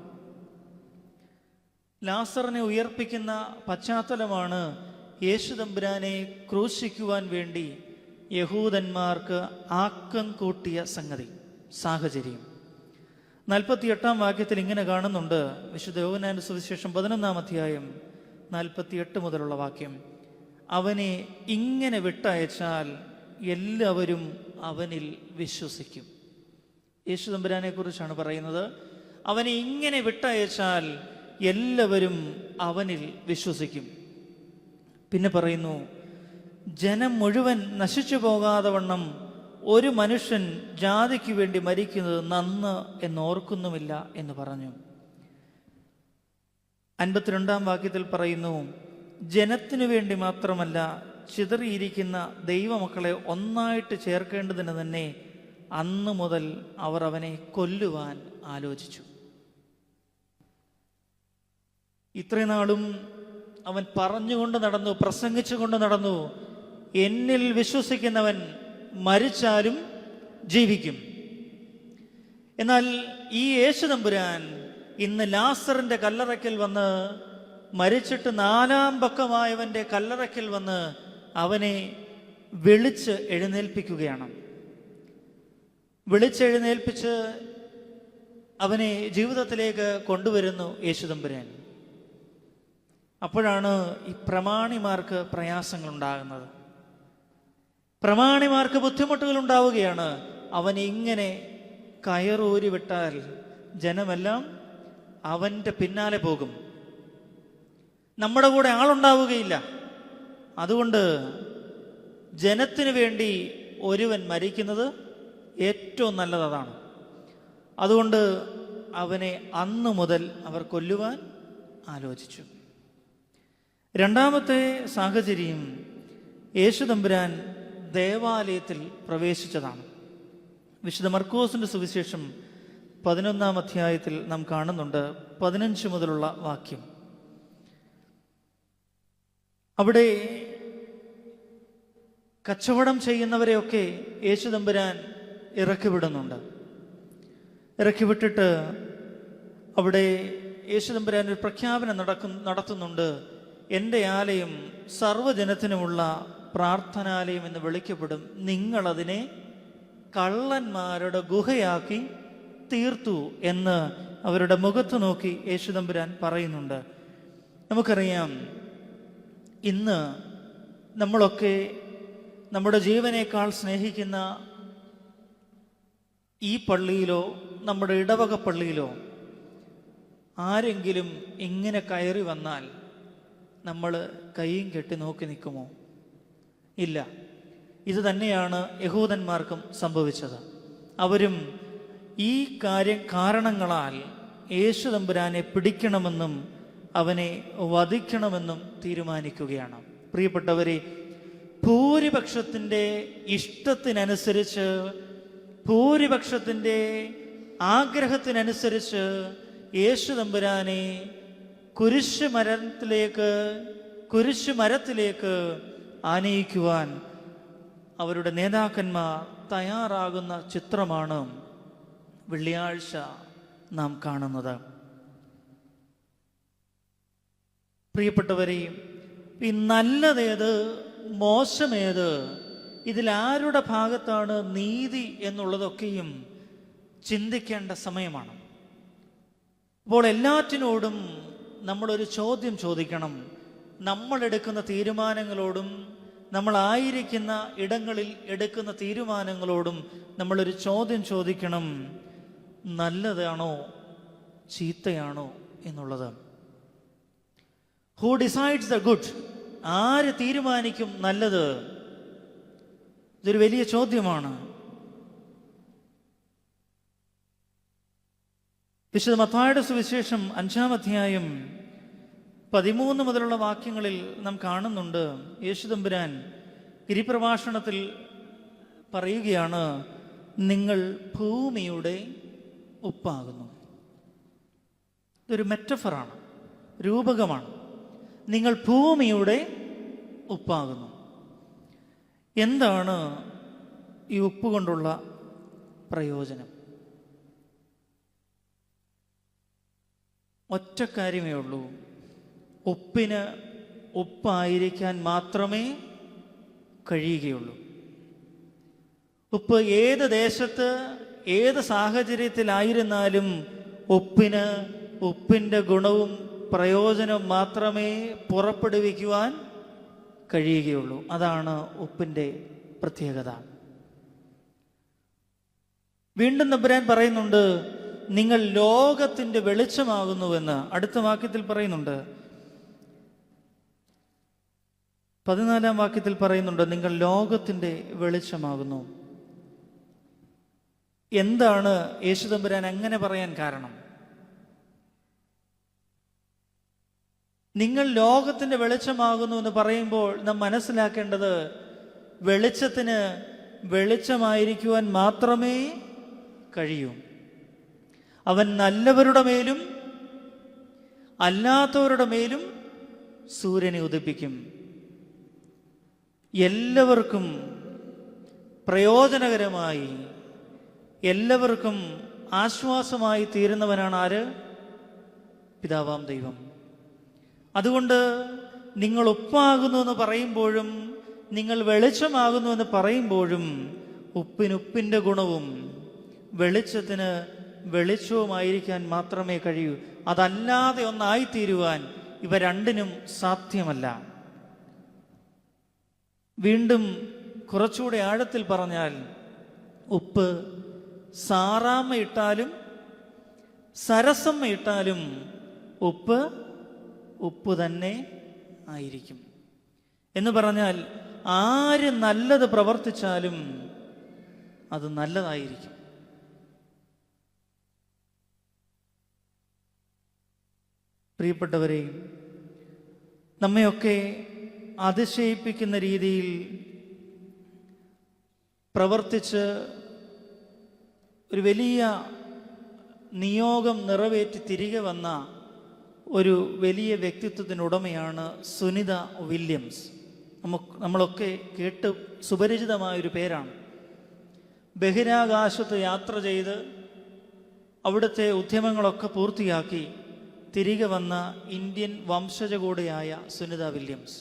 ലാസറിനെ ഉയർപ്പിക്കുന്ന പശ്ചാത്തലമാണ് യേശു തമ്പുരാനെ ക്രൂശിക്കുവാൻ വേണ്ടി യഹൂദന്മാർക്ക് ആക്കം കൂട്ടിയ സാഹചര്യം. 48-ാം വാക്യത്തിൽ ഇങ്ങനെ കാണുന്നുണ്ട്, വിശുദ്ധ യോഹന്നാന്റെ സുവിശേഷം 11-ാം അധ്യായം 48 മുതലുള്ള വാക്യം: അവനെ ഇങ്ങനെ വിട്ടയച്ചാൽ എല്ലാവരും അവനിൽ വിശ്വസിക്കും. യേശു തമ്പുരാനെ കുറിച്ചാണ് പറയുന്നത്. അവനെ ഇങ്ങനെ വിട്ടയച്ചാൽ എല്ലാവരും അവനിൽ വിശ്വസിക്കും. പിന്നെ പറയുന്നു, ജനം മുഴുവൻ നശിച്ചു പോകാതെ വണ്ണം ഒരു മനുഷ്യൻ ജാതിക്ക് വേണ്ടി മരിക്കുന്നത് നന്ന് എന്നോർക്കുന്നുമില്ല എന്ന് പറഞ്ഞു. 52-ാം വാക്യത്തിൽ പറയുന്നു, ജനത്തിനു വേണ്ടി മാത്രമല്ല, ചിതറിയിരിക്കുന്ന ദൈവമക്കളെ ഒന്നായിട്ട് ചേർക്കേണ്ടതിന് തന്നെ അന്ന് മുതൽ അവർ അവനെ കൊല്ലുവാൻ ആലോചിച്ചു. ഇത്രയും നാളും അവൻ പറഞ്ഞുകൊണ്ട് നടന്നു, പ്രസംഗിച്ചുകൊണ്ട് നടന്നു, എന്നിൽ വിശ്വസിക്കുന്നവൻ മരിച്ചാലും ജീവിക്കും. എന്നാൽ ഈ യേശു തമ്പുരാൻ ഇന്ന് ലാസറിന്റെ കല്ലറയ്ക്കൽ വന്ന്, മരിച്ചിട്ട് 4-ാം പക്കമായവന്റെ കല്ലറയ്ക്കൽ വന്ന് അവനെ വിളിച്ച് എഴുന്നേൽപ്പിക്കുകയാണ്. വിളിച്ചെഴുന്നേൽപ്പിച്ച് അവനെ ജീവിതത്തിലേക്ക് കൊണ്ടുവരുന്നു യേശു തമ്പുരാൻ. അപ്പോഴാണ് ഈ പ്രമാണിമാർക്ക് പ്രയാസങ്ങൾ ഉണ്ടാകുന്നത്, പ്രമാണിമാർക്ക് ബുദ്ധിമുട്ടുകൾ ഉണ്ടാവുകയാണ്. അവനെ ഇങ്ങനെ കയറൂരി വിട്ടാൽ ജനമെല്ലാം അവൻ്റെ പിന്നാലെ പോകും, നമ്മുടെ കൂടെ ആളുണ്ടാവുകയില്ല. അതുകൊണ്ട് ജനത്തിനു വേണ്ടി ഒരുവൻ മരിക്കുന്നത് ഏറ്റവും നല്ലത് അതാണ്. അതുകൊണ്ട് അവനെ അന്നു മുതൽ അവർ കൊല്ലുവാൻ ആലോചിച്ചു. 2-ാമത്തെ സാഹചര്യം, യേശു തമ്പുരാൻ ദേവാലയത്തിൽ പ്രവേശിച്ചതാണ്. വിശുദ്ധ മർക്കോസിന്റെ സുവിശേഷം 11-ാം അധ്യായത്തിൽ നാം കാണുന്നുണ്ട് 15 മുതലുള്ള വാക്യം. അവിടെ കച്ചവടം ചെയ്യുന്നവരെയൊക്കെ യേശു തമ്പുരാൻ ഇറക്കിവിടുന്നുണ്ട്. ഇറക്കിവിട്ടിട്ട് അവിടെ യേശു തമ്പുരാൻ ഒരു പ്രഖ്യാപനം നടത്തുന്നുണ്ട്. എൻ്റെ ആലയം സർവ്വജനത്തിനുമുള്ള പ്രാർത്ഥനാലയം എന്ന് വിളിക്കപ്പെടും, നിങ്ങളതിനെ കള്ളന്മാരുടെ ഗുഹയാക്കി തീർത്തു എന്ന് അവരുടെ മുഖത്ത് നോക്കി യേശു തമ്പുരാൻ പറയുന്നുണ്ട്. നമുക്കറിയാം, ഇന്ന് നമ്മളൊക്കെ നമ്മുടെ ജീവനേക്കാൾ സ്നേഹിക്കുന്ന ഈ പള്ളിയിലോ നമ്മുടെ ഇടവക പള്ളിയിലോ ആരെങ്കിലും ഇങ്ങനെ കയറി വന്നാൽ നമ്മൾ കൈയും കെട്ടി നോക്കി നിൽക്കുമോ? ഇല്ല. ഇത് തന്നെയാണ് യഹൂദന്മാർക്കും സംഭവിച്ചത്. അവരും ഈ കാരണങ്ങളാൽ യേശു തമ്പുരാനെ പിടിക്കണമെന്നും അവനെ വധിക്കണമെന്നും തീരുമാനിക്കുകയാണ്. പ്രിയപ്പെട്ടവരെ, ഭൂരിപക്ഷത്തിൻ്റെ ഇഷ്ടത്തിനനുസരിച്ച്, ഭൂരിപക്ഷത്തിൻ്റെ ആഗ്രഹത്തിനനുസരിച്ച് യേശു തമ്പുരാനെ കുരിശുമരത്തിലേക്ക് ആനയിക്കുവാൻ അവരുടെ നേതാക്കന്മാർ തയ്യാറാകുന്ന ചിത്രമാണ് വെള്ളിയാഴ്ച നാം കാണുന്നത്. പ്രിയപ്പെട്ടവരെ, ഈ നല്ലതേത് മോശമേത്, ഇതിലാരുടെ ഭാഗത്താണ് നീതി എന്നുള്ളതൊക്കെയും ചിന്തിക്കേണ്ട സമയമാണ്. അപ്പോൾ എല്ലാറ്റിനോടും നമ്മളൊരു ചോദ്യം ചോദിക്കണം. നമ്മളെടുക്കുന്ന തീരുമാനങ്ങളോടും നമ്മളായിരിക്കുന്ന ഇടങ്ങളിൽ എടുക്കുന്ന തീരുമാനങ്ങളോടും നമ്മളൊരു ചോദ്യം ചോദിക്കണം: നല്ലതാണോ ചീത്തയാണോ എന്നുള്ളത്. Who decides the good? ആര് തീരുമാനിക്കും നല്ലത്? ഇതൊരു വലിയ ചോദ്യമാണ്. വിശുദ്ധ മത്തായിയുടെ സുവിശേഷം 5-ാം അധ്യായം 13 മുതലുള്ള വാക്യങ്ങളിൽ നാം കാണുന്നുണ്ട്. യേശുതമ്പുരാൻ ഗിരിപ്രഭാഷണത്തിൽ പറയുകയാണ്: നിങ്ങൾ ഭൂമിയുടെ ഉപ്പാകുന്നു. ഇതൊരു മെറ്റഫറാണ്, രൂപകമാണ്. നിങ്ങൾ ഭൂമിയുടെ ഉപ്പാകുന്നു. എന്താണ് ഈ ഉപ്പ് കൊണ്ടുള്ള പ്രയോജനം? ഒറ്റ കാര്യമേ ഉള്ളൂ. ഉപ്പിന് ഉപ്പായിരിക്കാൻ മാത്രമേ കഴിയുകയുള്ളൂ. ഉപ്പ് ഏത് ദേശത്ത് ഏത് സാഹചര്യത്തിലായിരുന്നാലും ഉപ്പിന് ഉപ്പിൻ്റെ ഗുണവും പ്രയോജനം മാത്രമേ പുറപ്പെടുവിക്കുവാൻ കഴിയുകയുള്ളൂ. അതാണ് ഉപ്പിൻ്റെ പ്രത്യേകത. വീണ്ടും തമ്പുരാൻ പറയുന്നുണ്ട്: നിങ്ങൾ ലോകത്തിൻ്റെ വെളിച്ചമാകുന്നുവെന്ന്. അടുത്ത വാക്യത്തിൽ പറയുന്നുണ്ട്, 14-ാം വാക്യത്തിൽ പറയുന്നുണ്ട്, നിങ്ങൾ ലോകത്തിൻ്റെ വെളിച്ചമാകുന്നു. എന്താണ് യേശുതമ്പുരാൻ അങ്ങനെ പറയാൻ കാരണം? നിങ്ങൾ ലോകത്തിൻ്റെ വെളിച്ചമാകുന്നു എന്ന് പറയുമ്പോൾ നാം മനസ്സിലാക്കേണ്ടത്, വെളിച്ചത്തിന് വെളിച്ചമായിരിക്കുവാൻ മാത്രമേ കഴിയൂ. അവൻ നല്ലവരുടെ മേലും അല്ലാത്തവരുടെ മേലും സൂര്യനെ ഉദിപ്പിക്കും. എല്ലാവർക്കും പ്രയോജനകരമായി, എല്ലാവർക്കും ആശ്വാസമായി തീരുന്നവനാണ് ആര്? പിതാവാം ദൈവം. അതുകൊണ്ട് നിങ്ങൾ ഉപ്പാകുന്നു എന്ന് പറയുമ്പോഴും നിങ്ങൾ വെളിച്ചമാകുന്നു എന്ന് പറയുമ്പോഴും ഉപ്പിന് ഉപ്പിൻ്റെ ഗുണവും വെളിച്ചത്തിന് വെളിച്ചവുമായിരിക്കാൻ മാത്രമേ കഴിയൂ. അതല്ലാതെ ഒന്നായിത്തീരുവാൻ ഇവ രണ്ടിനും സാധ്യമല്ല. വീണ്ടും കുറച്ചുകൂടെ ആഴത്തിൽ പറഞ്ഞാൽ, ഉപ്പ് സാറാമ്മ ഇട്ടാലും സരസമ്മ ഇട്ടാലും ഉപ്പ് ഉപ്പ് തന്നെ ആയിരിക്കും. എന്ന് പറഞ്ഞാൽ ആര് നല്ലത് പ്രവർത്തിച്ചാലും അത് നല്ലതായിരിക്കും. പ്രിയപ്പെട്ടവരെ, നമ്മയൊക്കെ അതിശയിപ്പിക്കുന്ന രീതിയിൽ പ്രവർത്തിച്ച് ഒരു വലിയ നിയോഗം നിറവേറ്റി തിരികെ വന്ന ഒരു വലിയ വ്യക്തിത്വത്തിനുടമയാണ് സുനിത വില്യംസ്. നമ്മളൊക്കെ കേട്ട് സുപരിചിതമായൊരു പേരാണ്. ബഹിരാകാശത്ത് യാത്ര ചെയ്ത് അവിടുത്തെ ഉദ്യമങ്ങളൊക്കെ പൂർത്തിയാക്കി തിരികെ വന്ന ഇന്ത്യൻ വംശജ കൂടെയായ സുനിത വില്യംസ്.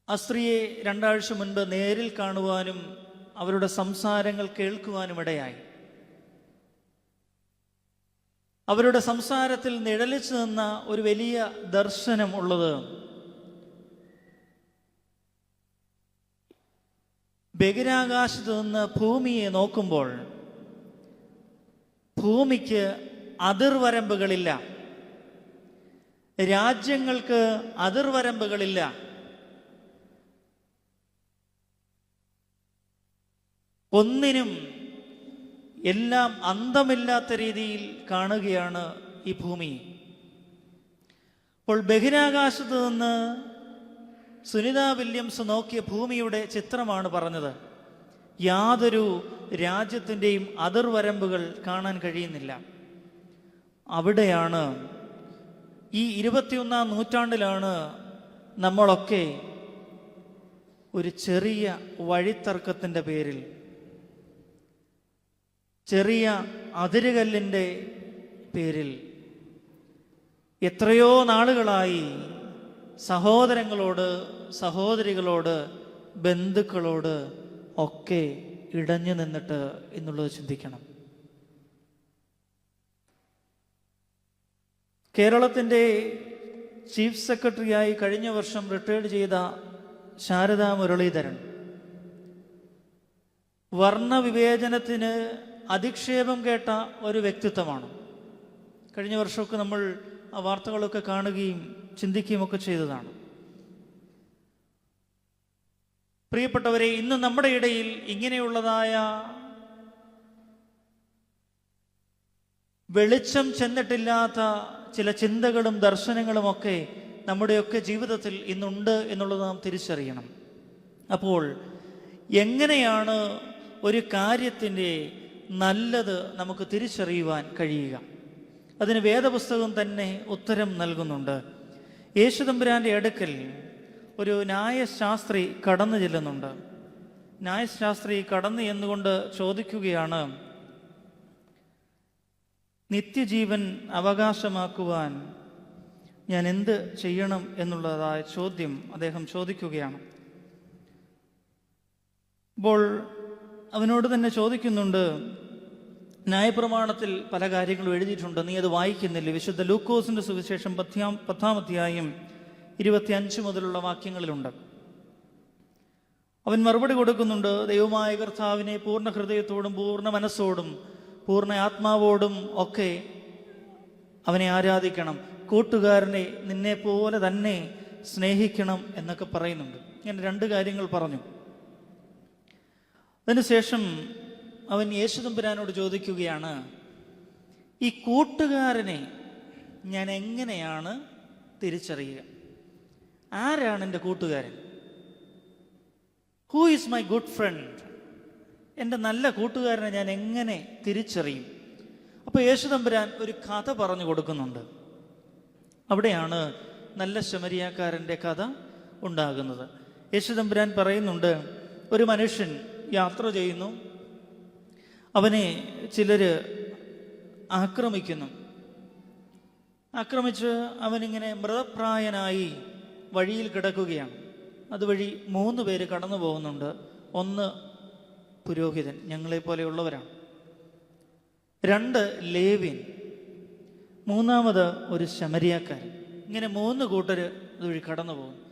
ആ സ്ത്രീയെ 2 ആഴ്ച മുൻപ് നേരിൽ കാണുവാനും അവരുടെ സംസാരങ്ങൾ കേൾക്കുവാനും ഇടയായി. അവരുടെ സംസാരത്തിൽ നിഴലിച്ചു നിന്ന ഒരു വലിയ ദർശനം ഉള്ളത്, ബഹിരാകാശത്ത് നിന്ന് ഭൂമിയെ നോക്കുമ്പോൾ ഭൂമിക്ക് അതിർവരമ്പുകളില്ല, രാജ്യങ്ങൾക്ക് അതിർവരമ്പുകളില്ല. ഒന്നിനും എല്ലാം അന്തമില്ലാത്ത രീതിയിൽ കാണുകയാണ് ഈ ഭൂമി. അപ്പോൾ ബഹിരാകാശത്ത് നിന്ന് സുനിത വില്യംസ് നോക്കിയ ഭൂമിയുടെ ചിത്രമാണ് പറഞ്ഞത്. യാതൊരു രാജ്യത്തിൻ്റെയും അതിർവരമ്പുകൾ കാണാൻ കഴിയുന്നില്ല. അവിടെയാണ്, ഈ 21-ാം നൂറ്റാണ്ടിലാണ് നമ്മളൊക്കെ ഒരു ചെറിയ വഴിത്തർക്കത്തിൻ്റെ പേരിൽ, ചെറിയ അതിരുകല്ലിൻ്റെ പേരിൽ എത്രയോ നാളുകളായി സഹോദരങ്ങളോട്, സഹോദരികളോട്, ബന്ധുക്കളോട് ഒക്കെ ഇടഞ്ഞു നിന്നിട്ട് എന്നുള്ളത് ചിന്തിക്കണം. കേരളത്തിൻ്റെ ചീഫ് സെക്രട്ടറിയായി കഴിഞ്ഞ വർഷം റിട്ടയർഡ് ചെയ്ത ശാരദാ മുരളീധരൻ വർണ്ണവിവേചനത്തിന് അധിക്ഷേപം കേട്ട ഒരു വ്യക്തിത്വമാണ്. കഴിഞ്ഞ വർഷമൊക്കെ നമ്മൾ ആ വാർത്തകളൊക്കെ കാണുകയും ചിന്തിക്കുകയും ഒക്കെ ചെയ്തതാണ്. പ്രിയപ്പെട്ടവരെ, ഇന്ന് നമ്മുടെ ഇടയിൽ ഇങ്ങനെയുള്ളതായ വെളിച്ചം ചെന്നിട്ടില്ലാത്ത ചില ചിന്തകളും ദർശനങ്ങളുമൊക്കെ നമ്മുടെയൊക്കെ ജീവിതത്തിൽ ഇന്നുണ്ട് എന്നുള്ളത് നാം തിരിച്ചറിയണം. അപ്പോൾ എങ്ങനെയാണ് ഒരു കാര്യത്തിൻ്റെ നല്ലത് നമുക്ക് തിരിച്ചറിയുവാൻ കഴിയുക? അതിന് വേദപുസ്തകം തന്നെ ഉത്തരം നൽകുന്നുണ്ട്. യേശുതമ്പുരാൻ്റെ അടുക്കൽ ഒരു ന്യായശാസ്ത്രി കടന്നു ചെല്ലുന്നുണ്ട്. ന്യായശാസ്ത്രി കടന്നു എന്നുകൊണ്ട് ചോദിക്കുകയാണ്, നിത്യജീവൻ അവകാശമാക്കുവാൻ ഞാൻ എന്ത് ചെയ്യണം എന്നുള്ളതായ ചോദ്യം അദ്ദേഹം ചോദിക്കുകയാണ്. അപ്പോൾ അവനോട് തന്നെ ചോദിക്കുന്നുണ്ട്, ന്യായപ്രമാണത്തിൽ പല കാര്യങ്ങളും എഴുതിയിട്ടുണ്ട്, നീ അത് വായിക്കുന്നില്ലേ? വിശുദ്ധ ലൂക്കോസിന്റെ സുവിശേഷം 10-ാം അധ്യായം 25 മുതലുള്ള വാക്യങ്ങളിലുണ്ട്. അവൻ മറുപടി കൊടുക്കുന്നുണ്ട്, ദൈവമായ കർത്താവിനെ പൂർണ്ണ ഹൃദയത്തോടും പൂർണ്ണ മനസ്സോടും പൂർണ്ണ ആത്മാവോടും ഒക്കെ അവനെ ആരാധിക്കണം, കൂട്ടുകാരനെ നിന്നെ പോലെ തന്നെ സ്നേഹിക്കണം എന്നൊക്കെ പറയുന്നുണ്ട്. ഇങ്ങനെ 2 കാര്യങ്ങൾ പറഞ്ഞു. അതിനുശേഷം അവൻ യേശുതമ്പുരാനോട് ചോദിക്കുകയാണ്, ഈ കൂട്ടുകാരനെ ഞാൻ എങ്ങനെയാണ് തിരിച്ചറിയുക? ആരാണ് എൻ്റെ കൂട്ടുകാരൻ? Who is my good friend? എൻ്റെ നല്ല കൂട്ടുകാരനെ ഞാൻ എങ്ങനെ തിരിച്ചറിയും? അപ്പോൾ യേശുതമ്പുരാൻ ഒരു കഥ പറഞ്ഞു കൊടുക്കുന്നുണ്ട്. അവിടെയാണ് നല്ല ശമരിയാക്കാരൻ്റെ കഥ ഉണ്ടാകുന്നത്. യേശുതമ്പുരാൻ പറയുന്നുണ്ട്, ഒരു മനുഷ്യൻ യാത്ര ചെയ്യുന്നു, അവനെ ചിലർ ആക്രമിച്ച് അവനിങ്ങനെ മൃതപ്രായനായി വഴിയിൽ കിടക്കുകയാണ്. അതുവഴി 3 പേര് കടന്നു പോകുന്നുണ്ട്. ഒന്ന് പുരോഹിതൻ, ഞങ്ങളെപ്പോലെയുള്ളവരാണ്. 2 ലേവ്യൻ, 3 ഒരു ശമരിയാക്കാരൻ. ഇങ്ങനെ 3 കൂട്ടർ അതുവഴി കടന്നു പോകുന്നു.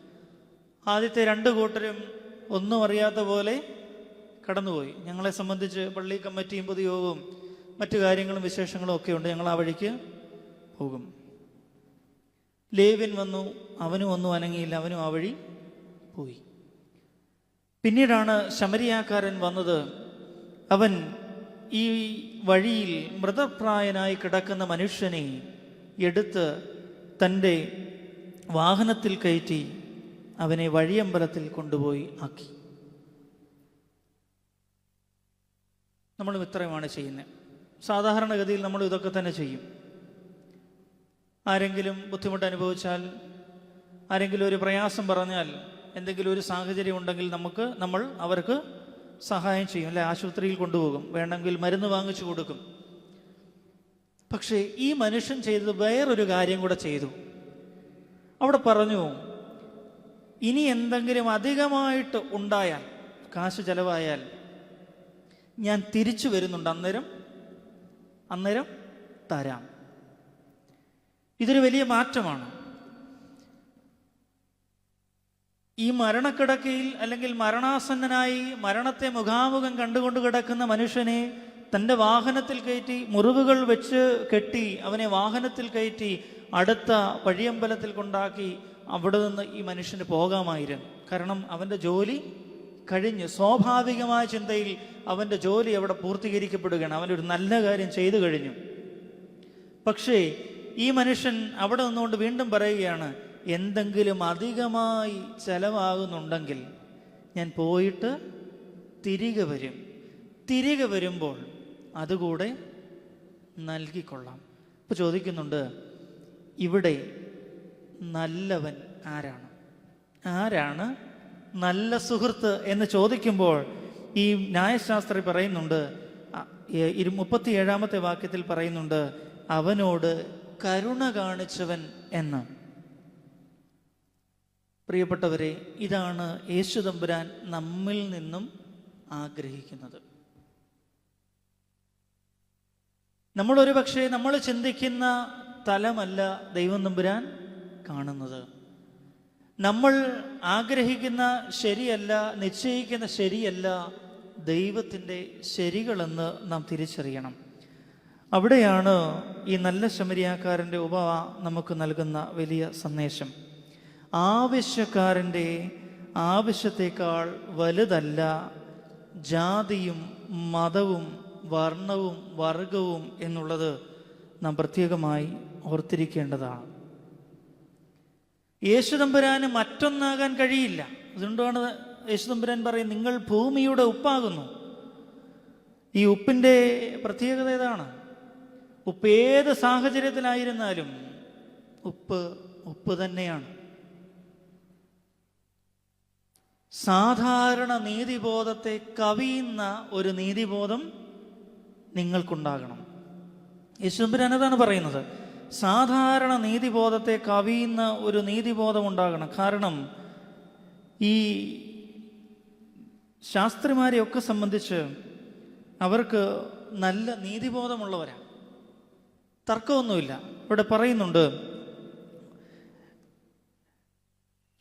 ആദ്യത്തെ 2 കൂട്ടരും ഒന്നും അറിയാത്ത പോലെ കടന്നുപോയി. ഞങ്ങളെ സംബന്ധിച്ച് പള്ളി കമ്മിറ്റിയും പൊതുയോഗവും മറ്റു കാര്യങ്ങളും വിശേഷങ്ങളും ഒക്കെ ഉണ്ട്, ഞങ്ങൾ ആ വഴിക്ക് പോകും. ലേവ്യൻ വന്നു, അവനും ഒന്നും അനങ്ങിയില്ല, അവനും ആ വഴി പോയി. പിന്നീടാണ് ശമരിയാക്കാരൻ വന്നത്. അവൻ ഈ വഴിയിൽ മൃതപ്രായനായി കിടക്കുന്ന മനുഷ്യനെ എടുത്ത് തൻ്റെ വാഹനത്തിൽ കയറ്റി അവനെ വഴിയമ്പലത്തിൽ കൊണ്ടുപോയി ആക്കി. നമ്മളും ഇത്രയുമാണ് ചെയ്യുന്നത്. സാധാരണഗതിയിൽ നമ്മൾ ഇതൊക്കെ തന്നെ ചെയ്യും. ആരെങ്കിലും ബുദ്ധിമുട്ട് അനുഭവിച്ചാൽ, ആരെങ്കിലും ഒരു പ്രയാസം പറഞ്ഞാൽ, എന്തെങ്കിലും ഒരു സാഹചര്യം ഉണ്ടെങ്കിൽ നമ്മൾ അവർക്ക് സഹായം ചെയ്യും, അല്ലെ? ആശുപത്രിയിൽ കൊണ്ടുപോകും, വേണമെങ്കിൽ മരുന്ന് വാങ്ങിച്ചു കൊടുക്കും. പക്ഷേ ഈ മനുഷ്യൻ ചെയ്തത് വേറൊരു കാര്യം കൂടെ ചെയ്തു. അവിടെ പറഞ്ഞു, ഇനി എന്തെങ്കിലും അധികമായിട്ട് ഉണ്ടായാൽ, കാശ് ചെലവായാൽ ഞാൻ തിരിച്ചു വരുന്നുണ്ട്, അന്നേരം തരാം. ഇതൊരു വലിയ മാറ്റമാണ്. ഈ മരണക്കിടക്കയിൽ അല്ലെങ്കിൽ മരണാസന്നനായി മരണത്തെ മുഖാമുഖം കണ്ടുകൊണ്ട് കിടക്കുന്ന മനുഷ്യനെ തൻ്റെ വാഹനത്തിൽ കയറ്റി, മുറിവുകൾ വെച്ച് കെട്ടി അവനെ വാഹനത്തിൽ കയറ്റി അടുത്ത വഴിയമ്പലത്തിൽ കൊണ്ടാക്കി അവിടെ നിന്ന് ഈ മനുഷ്യന് പോകാമായിരുന്നു. കാരണം അവൻ്റെ ജോലി കഴിഞ്ഞ്, സ്വാഭാവികമായ ചിന്തയിൽ അവൻ്റെ ജോലി അവിടെ പൂർത്തീകരിക്കപ്പെടുകയാണ്, അവനൊരു നല്ല കാര്യം ചെയ്തു കഴിഞ്ഞു. പക്ഷേ ഈ മനുഷ്യൻ അവിടെ നിന്നുകൊണ്ട് വീണ്ടും പറയുകയാണ്, എന്തെങ്കിലും അധികമായി ചെലവാകുന്നുണ്ടെങ്കിൽ ഞാൻ പോയിട്ട് തിരികെ വരുമ്പോൾ അതുകൂടെ നൽകിക്കൊള്ളാം. ഇപ്പോൾ ചോദിക്കുന്നുണ്ട്, ഇവിടെ നല്ലവൻ ആരാണ് നല്ല സുഹൃത്ത് എന്ന് ചോദിക്കുമ്പോൾ ഈ ന്യായശാസ്ത്രി പറയുന്നുണ്ട്, 37 വാക്യത്തിൽ പറയുന്നുണ്ട്, അവനോട് കരുണ കാണിച്ചവൻ എന്ന്. പ്രിയപ്പെട്ടവരെ, ഇതാണ് യേശു തമ്പുരാൻ നമ്മിൽ നിന്നും ആഗ്രഹിക്കുന്നത്. നമ്മളൊരു പക്ഷേ നമ്മൾ ചിന്തിക്കുന്ന തലമല്ല ദൈവം തമ്പുരാൻ കാണുന്നത്. നമ്മൾ ആഗ്രഹിക്കുന്ന ശരിയല്ല, നിശ്ചയിക്കുന്ന ശരിയല്ല ദൈവത്തിൻ്റെ ശരികളെന്ന് നാം തിരിച്ചറിയണം. അവിടെയാണ് ഈ നല്ല ശമരിയാക്കാരൻ്റെ ഉപമ നമുക്ക് നൽകുന്ന വലിയ സന്ദേശം. ആവശ്യക്കാരൻ്റെ ആവശ്യത്തേക്കാൾ വലുതല്ല ജാതിയും മതവും വർണ്ണവും വർഗവും എന്നുള്ളത് നാം പ്രത്യേകമായി ഓർത്തിരിക്കേണ്ടതാണ്. യേശുതമ്പുരാന് മറ്റൊന്നാകാൻ കഴിയില്ല. അതുകൊണ്ടാണ് യേശുതമ്പുരാൻ പറയും, നിങ്ങൾ ഭൂമിയുടെ ഉപ്പാകുന്നു. ഈ ഉപ്പിൻ്റെ പ്രത്യേകത ഏതാണ്? ഉപ്പ് ഏത് സാഹചര്യത്തിലായിരുന്നാലും ഉപ്പ് തന്നെയാണ്. സാധാരണ നീതിബോധത്തെ കവിയുന്ന ഒരു നീതിബോധം നിങ്ങൾക്കുണ്ടാകണം. യേശുതമ്പുരാൻ അതാണ് പറയുന്നത്, സാധാരണ നീതിബോധത്തെ കവിയുന്ന ഒരു നീതിബോധം ഉണ്ടാകണം. കാരണം ഈ ശാസ്ത്രിമാരെയൊക്കെ സംബന്ധിച്ച് അവർക്ക് നല്ല നീതിബോധമുള്ളവരാണ്, തർക്കമൊന്നുമില്ല. ഇവിടെ പറയുന്നുണ്ട്,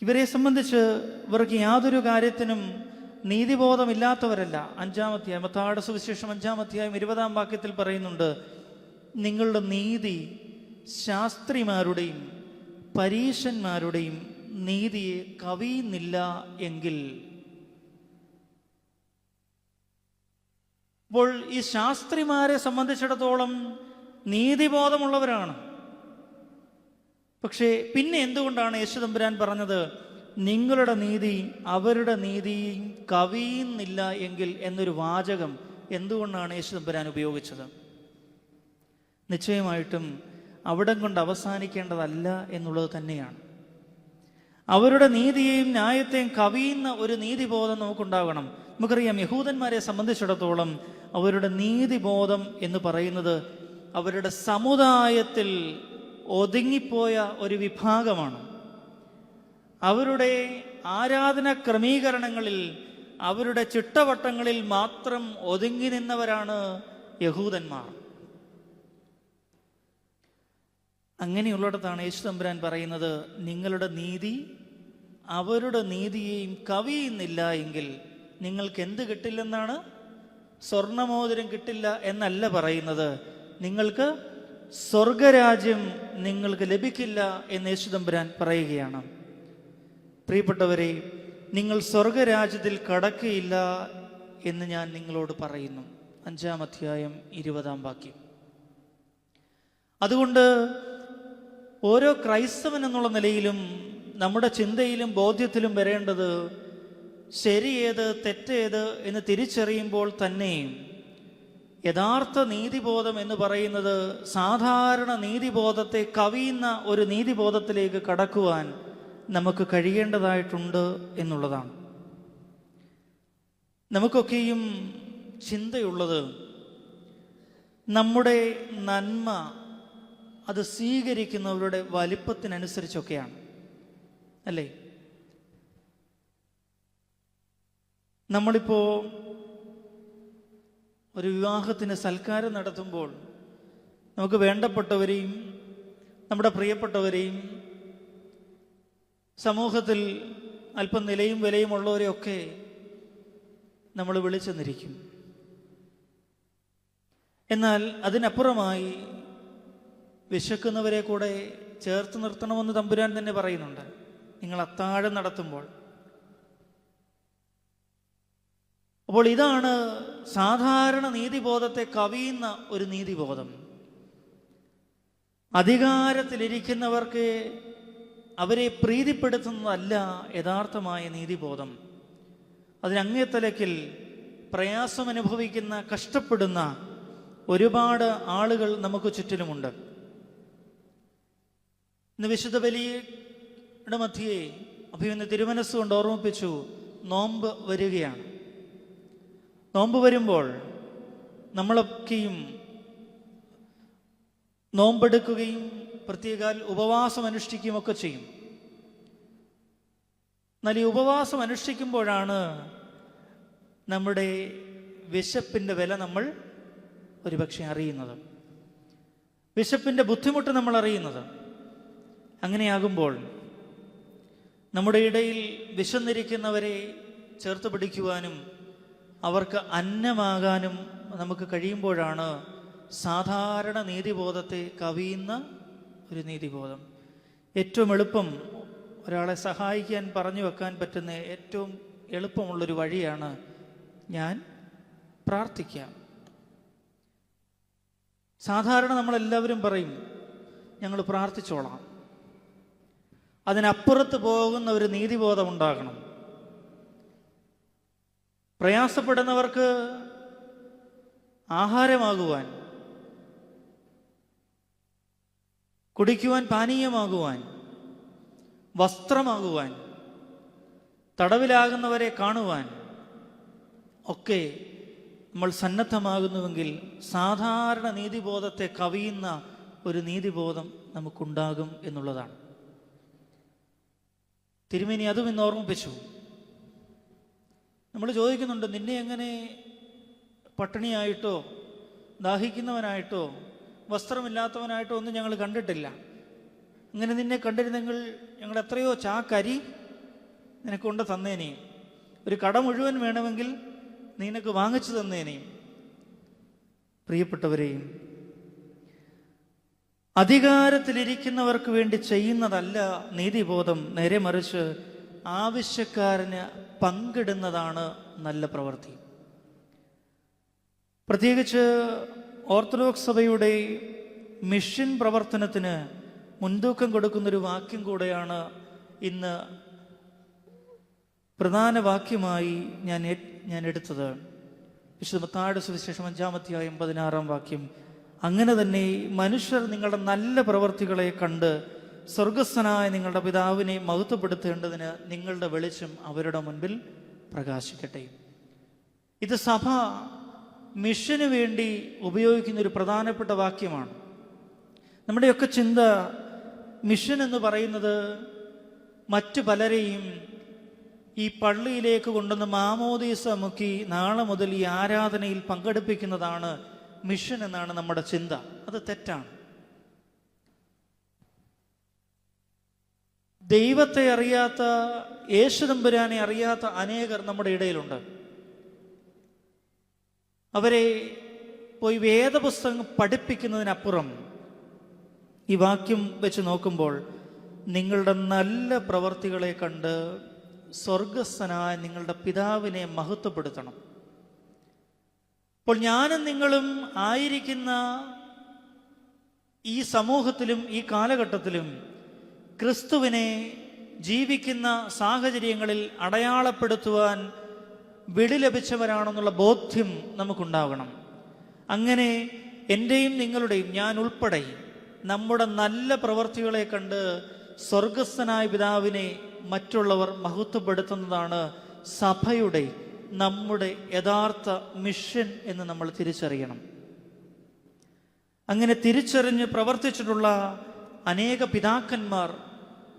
ഇവരെ സംബന്ധിച്ച് ഇവർക്ക് യാതൊരു കാര്യത്തിനും നീതിബോധമില്ലാത്തവരല്ല. 5-ാം അധ്യായം, മത്തായിയുടെ സുവിശേഷം 5-ാം അധ്യായം 20-ാം വാക്യത്തിൽ പറയുന്നുണ്ട്, നിങ്ങളുടെ നീതി ശാസ്ത്രിമാരുടെയും പരീശന്മാരുടെയും നീതിയെ കവിയുന്നില്ല എങ്കിൽ. അപ്പോൾ ഈ ശാസ്ത്രിമാരെ സംബന്ധിച്ചിടത്തോളം നീതിബോധമുള്ളവരാണ്. പക്ഷേ പിന്നെ എന്തുകൊണ്ടാണ് യേശുതമ്പുരാൻ പറഞ്ഞത്, നിങ്ങളുടെ നീതി അവരുടെ നീതിയും കവിയുന്നില്ല എങ്കിൽ എന്നൊരു വാചകം എന്തുകൊണ്ടാണ് യേശുതമ്പുരാൻ ഉപയോഗിച്ചത്? നിശ്ചയമായിട്ടും അവിടം കൊണ്ട് അവസാനിക്കേണ്ടതല്ല എന്നുള്ളത് തന്നെയാണ്. അവരുടെ നീതിയെയും ന്യായത്തെയും കവിയുന്ന ഒരു നീതിബോധം നമുക്കുണ്ടാകണം. നമുക്കറിയാം, യഹൂദന്മാരെ സംബന്ധിച്ചിടത്തോളം അവരുടെ നീതിബോധം എന്ന് പറയുന്നത് അവരുടെ സമുദായത്തിൽ ഒതുങ്ങിപ്പോയ ഒരു വിഭാഗമാണ്. അവരുടെ ആരാധന ക്രമീകരണങ്ങളിൽ, അവരുടെ ചിട്ടവട്ടങ്ങളിൽ മാത്രം ഒതുങ്ങി നിന്നവരാണ് യഹൂദന്മാർ. അങ്ങനെയുള്ളിടത്താണ് യേശുതമ്പുരാൻ പറയുന്നത്, നിങ്ങളുടെ നീതി അവരുടെ നീതിയെയും കവിയുന്നില്ല എങ്കിൽ നിങ്ങൾക്ക് എന്ത് കിട്ടില്ലെന്നാണ്? സ്വർണമോതിരം കിട്ടില്ല എന്നല്ല പറയുന്നത്, നിങ്ങൾക്ക് സ്വർഗരാജ്യം നിങ്ങൾക്ക് ലഭിക്കില്ല എന്ന് യേശുതമ്പുരാൻ പറയുകയാണ്. പ്രിയപ്പെട്ടവരെ, നിങ്ങൾ സ്വർഗരാജ്യത്തിൽ കടക്കുകയില്ല എന്ന് ഞാൻ നിങ്ങളോട് പറയുന്നു. 5-ാം അധ്യായം 20-ാം വാക്യം. അതുകൊണ്ട് ഓരോ ക്രൈസ്തവൻ എന്നുള്ള നിലയിലും നമ്മുടെ ചിന്തയിലും ബോധ്യത്തിലും വരേണ്ടത് ശരിയേത് തെറ്റേത് എന്ന് തിരിച്ചറിയുമ്പോൾ തന്നെ യഥാർത്ഥ നീതിബോധം എന്ന് പറയുന്നത് സാധാരണ നീതിബോധത്തെ കവിയുന്ന ഒരു നീതിബോധത്തിലേക്ക് കടക്കുവാൻ നമുക്ക് കഴിയേണ്ടതായിട്ടുണ്ട് എന്നുള്ളതാണ്. നമുക്കൊക്കെയും ചിന്തയുള്ളത് നമ്മുടെ നന്മ അത് സ്വീകരിക്കുന്നവരുടെ വലിപ്പത്തിനനുസരിച്ചൊക്കെയാണ്, അല്ലേ? നമ്മളിപ്പോൾ ഒരു വിവാഹത്തിന് സൽക്കാരം നടത്തുമ്പോൾ നമുക്ക് വേണ്ടപ്പെട്ടവരെയും നമ്മുടെ പ്രിയപ്പെട്ടവരെയും സമൂഹത്തിൽ അല്പം നിലയും വിലയും ഉള്ളവരെയൊക്കെ നമ്മൾ വിളിച്ചെന്നിരിക്കും. എന്നാൽ അതിനപ്പുറമായി വിശക്കുന്നവരെ കൂടെ ചേർത്ത് നിർത്തണമെന്ന് തമ്പുരാൻ തന്നെ പറയുന്നുണ്ട്. നിങ്ങൾ അത്താഴം നടത്തുമ്പോൾ. അപ്പോൾ ഇതാണ് സാധാരണ നീതിബോധത്തെ കവിയുന്ന ഒരു നീതിബോധം. അധികാരത്തിലിരിക്കുന്നവർക്ക് അവരെ പ്രീതിപ്പെടുത്തുന്നതല്ല യഥാർത്ഥമായ നീതിബോധം. അതിനങ്ങേത്തലക്കിൽ പ്രയാസം അനുഭവിക്കുന്ന, കഷ്ടപ്പെടുന്ന ഒരുപാട് ആളുകൾ നമുക്ക് ചുറ്റിലുമുണ്ട്. ഇന്ന് വിശുദ്ധ ബലിയുടെ മധ്യേ അഭിമന്യ തിരുമനസ്സുകൊണ്ട് ഓർമ്മിപ്പിച്ചു, നോമ്പ് വരികയാണ്. നോമ്പ് വരുമ്പോൾ നമ്മളൊക്കെയും നോമ്പെടുക്കുകയും പ്രത്യേകാൽ ഉപവാസം അനുഷ്ഠിക്കുകയും ഒക്കെ ചെയ്യും. എന്നാൽ ഈ ഉപവാസം അനുഷ്ഠിക്കുമ്പോഴാണ് നമ്മുടെ വിശപ്പിൻ്റെ വില നമ്മൾ ഒരുപക്ഷെ അറിയുന്നത്, വിശപ്പിൻ്റെ ബുദ്ധിമുട്ട് നമ്മൾ അറിയുന്നത്. അങ്ങനെയാകുമ്പോൾ നമ്മുടെ ഇടയിൽ വിശന്നിരിക്കുന്നവരെ ചേർത്ത് പിടിക്കുവാനും അവർക്ക് അന്നമാകാനും നമുക്ക് കഴിയുമ്പോഴാണ് സാധാരണ നീതിബോധത്തെ കവിയുന്ന ഒരു നീതിബോധം. ഏറ്റവും എളുപ്പം ഒരാളെ സഹായിക്കാൻ പറഞ്ഞു വെക്കാൻ പറ്റുന്ന ഏറ്റവും എളുപ്പമുള്ളൊരു വഴിയാണ് ഞാൻ പ്രാർത്ഥിക്കാം. സാധാരണ നമ്മളെല്ലാവരും പറയും ഞങ്ങൾ പ്രാർത്ഥിച്ചോളാം. അതിനപ്പുറത്ത് പോകുന്ന ഒരു നീതിബോധം ഉണ്ടാകണം. പ്രയാസപ്പെടുന്നവർക്ക് ആഹാരമാകുവാൻ, കുടിക്കുവാൻ പാനീയമാകുവാൻ, വസ്ത്രമാകുവാൻ, തടവിലാകുന്നവരെ കാണുവാൻ ഒക്കെ നമ്മൾ സന്നദ്ധമാകുന്നുവെങ്കിൽ സാധാരണ നീതിബോധത്തെ കവിയുന്ന ഒരു നീതിബോധം നമുക്കുണ്ടാകും എന്നുള്ളതാണ്. തിരുമേനി അതും ഇന്ന് ഓർമ്മിപ്പിച്ചു. നമ്മൾ ചോദിക്കുന്നുണ്ട്, നിന്നെ എങ്ങനെ പട്ടിണിയായിട്ടോ ദാഹിക്കുന്നവനായിട്ടോ വസ്ത്രമില്ലാത്തവനായിട്ടോ ഒന്നും ഞങ്ങൾ കണ്ടിട്ടില്ല. അങ്ങനെ നിന്നെ കണ്ടിരുന്നെങ്കിൽ ഞങ്ങൾ എത്രയോ ചാക്കരി നിനക്ക് കൊണ്ട് തന്നേനെയും, ഒരു കട മുഴുവൻ വേണമെങ്കിൽ നിനക്ക് വാങ്ങിച്ചു തന്നേനെയും. പ്രിയപ്പെട്ടവരെയും, അധികാരത്തിലിരിക്കുന്നവർക്ക് വേണ്ടി ചെയ്യുന്നതല്ല നീതിബോധം, നേരെ മറിച്ച് ആവശ്യക്കാരന് പങ്കിടുന്നതാണ് നല്ല പ്രവൃത്തി. പ്രത്യേകിച്ച് ഓർത്തഡോക്സ് സഭയുടെ മിഷൻ പ്രവർത്തനത്തിന് മുൻതൂക്കം കൊടുക്കുന്നൊരു വാക്യം കൂടെയാണ് ഇന്ന് പ്രധാന വാക്യമായി ഞാൻ എടുത്തത്. വിശുദ്ധ മത്തായിയുടെ സുവിശേഷം 5-ാം അധ്യായം 16-ാം വാക്യം. അങ്ങനെ തന്നെ മനുഷ്യർ നിങ്ങളുടെ നല്ല പ്രവൃത്തികളെ കണ്ട് സ്വർഗസ്ഥനായ നിങ്ങളുടെ പിതാവിനെ മഹത്വപ്പെടുത്തേണ്ടതിന് നിങ്ങളുടെ വെളിച്ചം അവരുടെ മുൻപിൽ പ്രകാശിക്കട്ടെ. ഇത് സഭ മിഷന് വേണ്ടി ഉപയോഗിക്കുന്ന ഒരു പ്രധാനപ്പെട്ട വാക്യമാണ്. നമ്മുടെയൊക്കെ ചിന്ത മിഷൻ എന്ന് പറയുന്നത് മറ്റു പലരെയും ഈ പള്ളിയിലേക്ക് കൊണ്ടുവന്ന് മാമോദീസ മുക്കി നാളെ മുതൽ ഈ ആരാധനയിൽ പങ്കെടുപ്പിക്കുന്നതാണ് മിഷൻ എന്നാണ് നമ്മുടെ ചിന്ത. അത് തെറ്റാണ്. ദൈവത്തെ അറിയാത്ത, യേശുതമ്പുരാനെ അറിയാത്ത അനേകർ നമ്മുടെ ഇടയിലുണ്ട്. അവരെ പോയി വേദപുസ്തകം പഠിപ്പിക്കുന്നതിനപ്പുറം ഈ വാക്യം വെച്ച് നോക്കുമ്പോൾ നിങ്ങളുടെ നല്ല പ്രവർത്തികളെ കണ്ട് സ്വർഗസ്ഥനായ നിങ്ങളുടെ പിതാവിനെ മഹത്വപ്പെടുത്തണം. അപ്പോൾ ഞാനും നിങ്ങളും ആയിരിക്കുന്ന ഈ സമൂഹത്തിലും ഈ കാലഘട്ടത്തിലും ക്രിസ്തുവിനെ ജീവിക്കുന്ന സാഹചര്യങ്ങളിൽ അടയാളപ്പെടുത്തുവാൻ വിളി ലഭിച്ചവരാണെന്നുള്ള ബോധ്യം നമുക്കുണ്ടാകണം. അങ്ങനെ എൻ്റെയും നിങ്ങളുടെയും, ഞാൻ ഉൾപ്പെടെ, നമ്മുടെ നല്ല പ്രവൃത്തികളെ കണ്ട് സ്വർഗസ്ഥനായ പിതാവിനെ മറ്റുള്ളവർ മഹത്വപ്പെടുത്തുന്നതാണ് സഭയുടെ, നമ്മുടെ യഥാർത്ഥ മിഷൻ എന്ന് നമ്മൾ തിരിച്ചറിയണം. അങ്ങനെ തിരിച്ചറിഞ്ഞ് പ്രവർത്തിച്ചിട്ടുള്ള അനേക പിതാക്കന്മാർ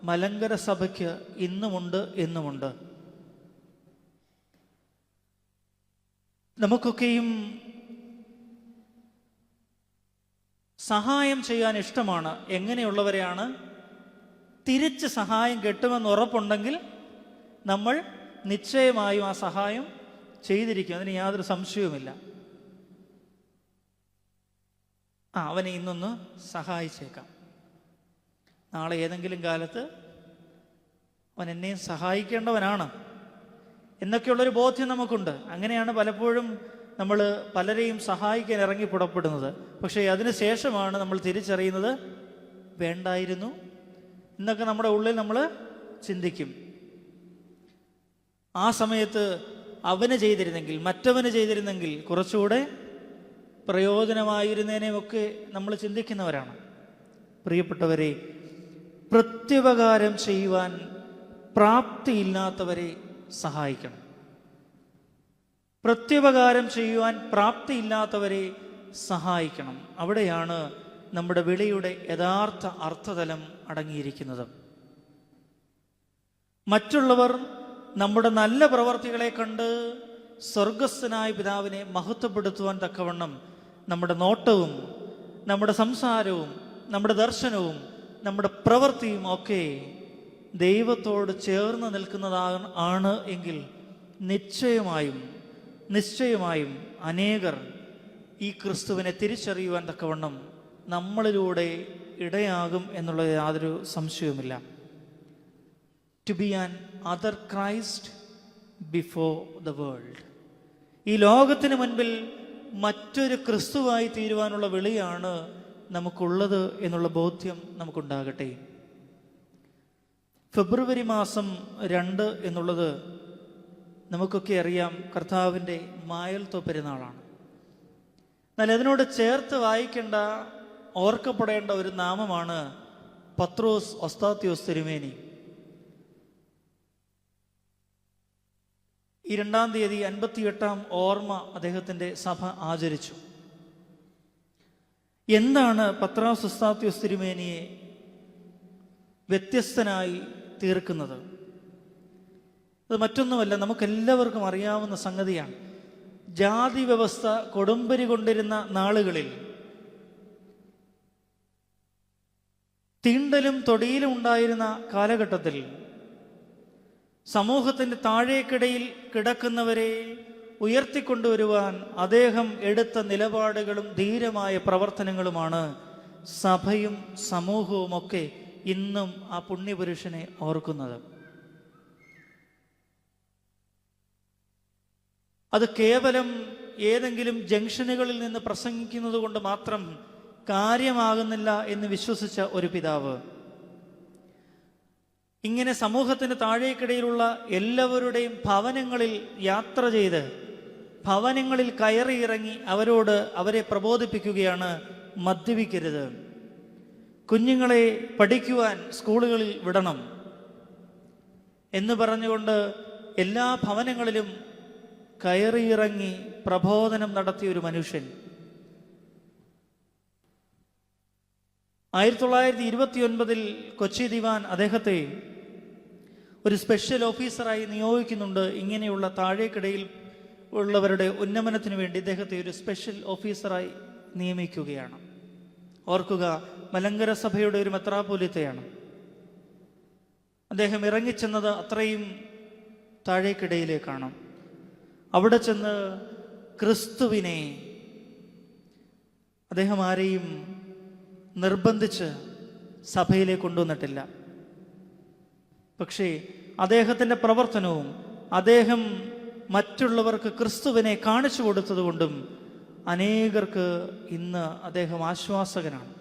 മലങ്കര സഭയ്ക്ക് ഇന്നുമുണ്ട്, എന്നുമുണ്ട്. നമുക്കൊക്കെയും സഹായം ചെയ്യാൻ ഇഷ്ടമാണ്. എങ്ങനെയുള്ളവരെയാണ്? തിരിച്ച് സഹായം കിട്ടുമെന്ന് ഉറപ്പുണ്ടെങ്കിൽ നമ്മൾ നിശ്ചയമായും ആ സഹായം ചെയ്തിരിക്കും. അതിന് യാതൊരു സംശയവുമില്ല. അവനെ ഇന്നൊന്ന് സഹായിച്ചേക്കാം, നാളെ ഏതെങ്കിലും കാലത്ത് അവൻ എന്നെയും സഹായിക്കേണ്ടവനാണ് എന്നൊക്കെയുള്ളൊരു ബോധ്യം നമുക്കുണ്ട്. അങ്ങനെയാണ് പലപ്പോഴും നമ്മൾ പലരെയും സഹായിക്കാൻ ഇറങ്ങി പുറപ്പെടുന്നത്. പക്ഷേ അതിന് ശേഷമാണ് നമ്മൾ തിരിച്ചറിയുന്നത് വേണ്ടായിരുന്നു എന്നൊക്കെ നമ്മുടെ ഉള്ളിൽ നമ്മൾ ചിന്തിക്കും. ആ സമയത്ത് അവന് ചെയ്തിരുന്നെങ്കിൽ, മറ്റവന് ചെയ്തിരുന്നെങ്കിൽ കുറച്ചുകൂടെ പ്രയോജനമായിരുന്നതിനെയൊക്കെ നമ്മൾ ചിന്തിക്കുന്നവരാണ്. പ്രിയപ്പെട്ടവരെ, പ്രത്യുപകാരം ചെയ്യുവാൻ പ്രാപ്തിയില്ലാത്തവരെ സഹായിക്കണം. പ്രത്യുപകാരം ചെയ്യുവാൻ പ്രാപ്തിയില്ലാത്തവരെ സഹായിക്കണം. അവിടെയാണ് നമ്മുടെ വിളിയുടെ യഥാർത്ഥ അർത്ഥതലം അടങ്ങിയിരിക്കുന്നത്. മറ്റുള്ളവർ നമ്മുടെ നല്ല പ്രവർത്തികളെ കണ്ട് സ്വർഗസ്ഥനായ പിതാവിനെ മഹത്വപ്പെടുത്തുവാൻ തക്കവണ്ണം നമ്മുടെ നോട്ടവും നമ്മുടെ സംസാരവും നമ്മുടെ ദർശനവും നമ്മുടെ പ്രവൃത്തിയും ഒക്കെ ദൈവത്തോട് ചേർന്ന് നിൽക്കുന്നതാണ് എങ്കിൽ നിശ്ചയമായും അനേകർ ഈ ക്രിസ്തുവിനെ തിരിച്ചറിയുവാൻ തക്കവണ്ണം നമ്മളിലൂടെ ഇടയാകും എന്നുള്ളത് യാതൊരു സംശയവുമില്ല. To be another Christ before the world. ഈ ലോകത്തിന് മുൻപിൽ മറ്റൊരു ക്രിസ്തുവായി തീരുവാനുള്ള വിളിയാണ് നമുക്കുള്ളത് എന്നുള്ള ബോധ്യം നമുക്കുണ്ടാകട്ടെ. ഫെബ്രുവരി മാസം 2 എന്നുള്ളത് നമുക്കൊക്കെ അറിയാം, കർത്താവിൻ്റെ മായൽത്തോ പെരുന്നാളാണ്. എന്നാൽ അതിനോട് ചേർത്ത് വായിക്കേണ്ട, ഓർക്കപ്പെടേണ്ട ഒരു നാമമാണ് പത്രോസ് ഒസ്താത്യോസ് തിരുമേനി. ഈ 2-ാം തീയതി 58-ാം ഓർമ്മ അദ്ദേഹത്തിൻ്റെ സഭ ആചരിച്ചു. എന്താണ് പത്രോസ് ഒസ്താത്യോസ് തിരുമേനിയെ വ്യത്യസ്തനായി തീർക്കുന്നത്? അത് മറ്റൊന്നുമല്ല, നമുക്കെല്ലാവർക്കും അറിയാവുന്ന സംഗതിയാണ്. ജാതി വ്യവസ്ഥ കൊടുമ്പരി കൊണ്ടിരുന്ന നാളുകളിൽ തീണ്ടലും തൊടിയിലും ഉണ്ടായിരുന്ന കാലഘട്ടത്തിൽ സമൂഹത്തിൻ്റെ താഴേക്കിടയിൽ കിടക്കുന്നവരെ ഉയർത്തിക്കൊണ്ടുവരുവാൻ അദ്ദേഹം എടുത്ത നിലപാടുകളും ധീരമായ പ്രവർത്തനങ്ങളുമാണ് സഭയും സമൂഹവുമൊക്കെ ഇന്നും ആ പുണ്യപുരുഷനെ ഓർക്കുന്നത്. അത് കേവലം ഏതെങ്കിലും ജംഗ്ഷനുകളിൽ നിന്ന് പ്രസംഗിക്കുന്നത് കൊണ്ട് മാത്രം കാര്യമാകുന്നില്ല എന്ന് വിശ്വസിച്ച ഒരു പിതാവ് ഇങ്ങനെ സമൂഹത്തിന് താഴേക്കിടയിലുള്ള എല്ലാവരുടെയും ഭവനങ്ങളിൽ യാത്ര ചെയ്ത് ഭവനങ്ങളിൽ കയറിയിറങ്ങി അവരെ പ്രബോധിപ്പിക്കുകയാണ്. മദ്യപിക്കരുത്, കുഞ്ഞുങ്ങളെ പഠിക്കുവാൻ സ്കൂളുകളിൽ വിടണം എന്ന് പറഞ്ഞുകൊണ്ട് എല്ലാ ഭവനങ്ങളിലും കയറിയിറങ്ങി പ്രബോധനം നടത്തിയ ഒരു മനുഷ്യൻ. 1929 കൊച്ചി ദിവാൻ അദ്ദേഹത്തെ ഒരു സ്പെഷ്യൽ ഓഫീസറായി നിയോഗിക്കുന്നുണ്ട്. ഇങ്ങനെയുള്ള താഴേക്കിടയിൽ ഉള്ളവരുടെ ഉന്നമനത്തിന് വേണ്ടി ഇദ്ദേഹത്തെ ഒരു സ്പെഷ്യൽ ഓഫീസറായി നിയമിക്കുകയാണ്. ഓർക്കുക, മലങ്കര സഭയുടെ ഒരു മെത്രാപ്പോലീത്തയാണ്. അദ്ദേഹം ഇറങ്ങിച്ചെന്നത് അത്രയും താഴേക്കിടയിലേക്കാണ്. അവിടെ ചെന്ന് ക്രിസ്തുവിനെ അദ്ദേഹം ആരെയും നിർബന്ധിച്ച് സഭയിലേക്ക് കൊണ്ടുവന്നിട്ടില്ല. പക്ഷേ അദ്ദേഹത്തിൻ്റെ പ്രവർത്തനവും അദ്ദേഹം മറ്റുള്ളവർക്ക് ക്രിസ്തുവിനെ കാണിച്ചു കൊടുത്തതുകൊണ്ടും അനേകർക്ക് ഇന്ന് അദ്ദേഹം ആശ്വാസകനാണ്.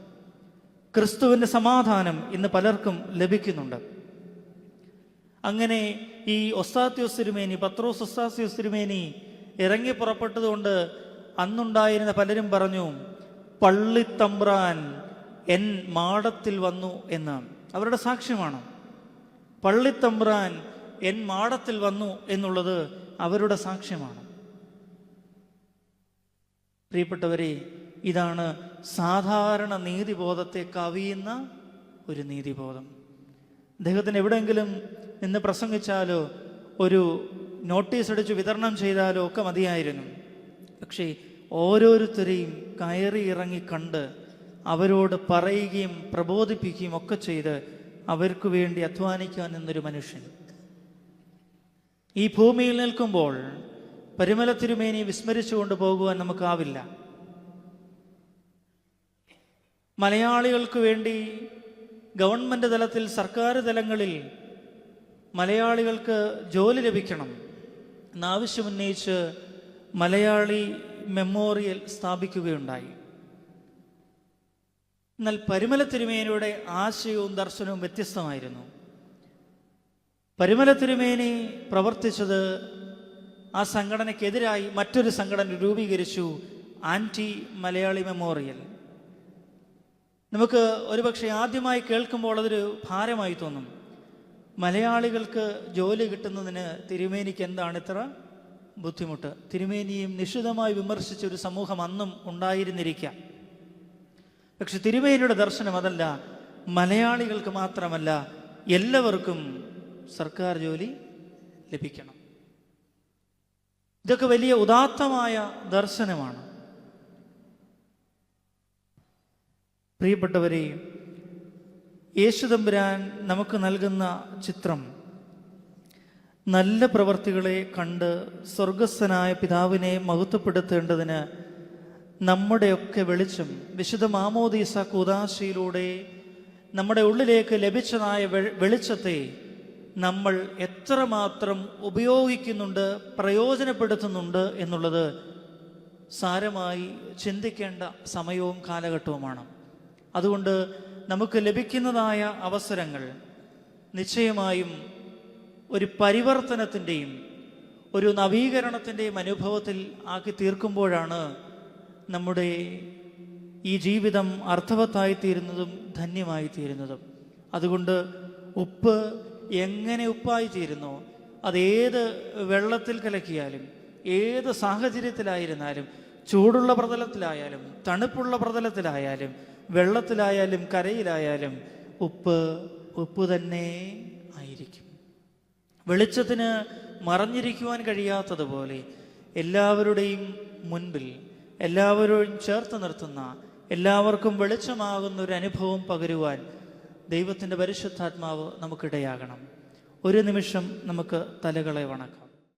ക്രിസ്തുവിൻ്റെ സമാധാനം ഇന്ന് പലർക്കും ലഭിക്കുന്നുണ്ട്. അങ്ങനെ ഈ ഒസ്താത്യോസ് തിരുമേനി, പത്രോസ് ഒസ്താത്യോസ് തിരുമേനി ഇറങ്ങി പുറപ്പെട്ടതുകൊണ്ട് അന്നുണ്ടായിരുന്ന പലരും പറഞ്ഞു, പള്ളിത്തമ്പ്രാൻ എൻ മാടത്തിൽ വന്നു എന്ന്. അവരുടെ സാക്ഷ്യമാണ്. പള്ളിത്തമ്പ്രാൻ എൻ മാടത്തിൽ വന്നു എന്നുള്ളത് അവരുടെ സാക്ഷ്യമാണ്. പ്രിയപ്പെട്ടവരെ, ഇതാണ് സാധാരണ നീതിബോധത്തെ കവിയുന്ന ഒരു നീതിബോധം. അദ്ദേഹത്തിന് എവിടെയെങ്കിലും നിന്ന് പ്രസംഗിച്ചാലോ ഒരു നോട്ടീസ് അടിച്ച് വിതരണം ചെയ്താലോ ഒക്കെ മതിയായിരുന്നു. പക്ഷേ ഓരോരുത്തരെയും കയറി ഇറങ്ങി കണ്ട് അവരോട് പറയുകയും പ്രബോധിപ്പിക്കുകയും ഒക്കെ ചെയ്ത് അവർക്ക് വേണ്ടി അധ്വാനിക്കാൻ നിന്നൊരു മനുഷ്യൻ. ഈ ഭൂമിയിൽ നിൽക്കുമ്പോൾ പരിമല തിരുമേനി വിസ്മരിച്ചുകൊണ്ട് പോകുവാൻ നമുക്കാവില്ല. മലയാളികൾക്ക് വേണ്ടി ഗവൺമെൻറ് തലത്തിൽ, സർക്കാർ തലങ്ങളിൽ മലയാളികൾക്ക് ജോലി ലഭിക്കണം എന്നാവശ്യമുന്നയിച്ച് മലയാളി മെമ്മോറിയൽ സ്ഥാപിക്കുകയുണ്ടായി. എന്നാൽ പരിമല തിരുമേനിയുടെ ആശയവും ദർശനവും വ്യത്യസ്തമായിരുന്നു. പരിമല തിരുമേനി പ്രവർത്തിച്ചത് ആ സംഘടനയ്ക്കെതിരായി മറ്റൊരു സംഘടന രൂപീകരിച്ചു, ആൻറ്റി മലയാളി മെമ്മോറിയൽ. നമുക്ക് ഒരുപക്ഷെ ആദ്യമായി കേൾക്കുമ്പോൾ അതൊരു ഭാരമായി തോന്നും. മലയാളികൾക്ക് ജോലി കിട്ടുന്നതിന് തിരുമേനിക്ക് എന്താണ് ഇത്ര ബുദ്ധിമുട്ട്? തിരുമേനിയും നിശിതമായി വിമർശിച്ച ഒരു സമൂഹം അന്നും ഉണ്ടായിരുന്നിരിക്കാം. പക്ഷെ തിരുമേനിയുടെ ദർശനം അതല്ല. മലയാളികൾക്ക് മാത്രമല്ല, എല്ലാവർക്കും സർക്കാർ ജോലി ലഭിക്കണം. ഇതൊക്കെ വലിയ ഉദാത്തമായ ദർശനമാണ്. പ്രിയപ്പെട്ടവരെ, യേശുതമ്പുരാൻ നമുക്ക് നൽകുന്ന ചിത്രം നല്ല പ്രവർത്തികളെ കണ്ട് സ്വർഗസ്ഥനായ പിതാവിനെ മഹത്വപ്പെടുത്തേണ്ടതിന് നമ്മുടെയൊക്കെ വെളിച്ചം വിശുദ്ധ മാമോദീസ കൂദാശയിലൂടെ നമ്മുടെ ഉള്ളിലേക്ക് ലഭിച്ചതായ വെളിച്ചത്തെ നമ്മൾ എത്രമാത്രം ഉപയോഗിക്കുന്നുണ്ട്, പ്രയോജനപ്പെടുത്തുന്നുണ്ട് എന്നുള്ളത് സാരമായി ചിന്തിക്കേണ്ട സമയവും കാലഘട്ടവുമാണ്. അതുകൊണ്ട് നമുക്ക് ലഭിക്കുന്നതായ അവസരങ്ങൾ നിശ്ചയമായും ഒരു പരിവർത്തനത്തിൻ്റെയും ഒരു നവീകരണത്തിൻ്റെയും അനുഭവത്തിൽ ആക്കി തീർക്കുമ്പോഴാണ് നമ്മുടെ ഈ ജീവിതം അർത്ഥവത്തായി തീരുന്നതും ധന്യമായി തീരുന്നതും. അതുകൊണ്ട് ഉപ്പ് എങ്ങനെ ഉപ്പായി തീരുന്നു, അതേത് വെള്ളത്തിൽ കലക്കിയാലും ഏത് സാഹചര്യത്തിലായിരുന്നാലും, ചൂടുള്ള പ്രതലത്തിലായാലും തണുപ്പുള്ള പ്രതലത്തിലായാലും വെള്ളത്തിലായാലും കരയിലായാലും ഉപ്പ് തന്നെ ആയിരിക്കും. വെളിച്ചത്തിന് മറഞ്ഞിരിക്കുവാൻ കഴിയാത്തതുപോലെ എല്ലാവരുടെയും മുൻപിൽ എല്ലാവരെയും ചേർത്ത് നിർത്തുന്ന, എല്ലാവർക്കും വെളിച്ചമാകുന്ന ഒരു അനുഭവം പകരുവാൻ ദൈവത്തിൻ്റെ പരിശുദ്ധാത്മാവ് നമുക്കിടയാകണം. ഒരു നിമിഷം നമുക്ക് തലകളെ വണക്കാം.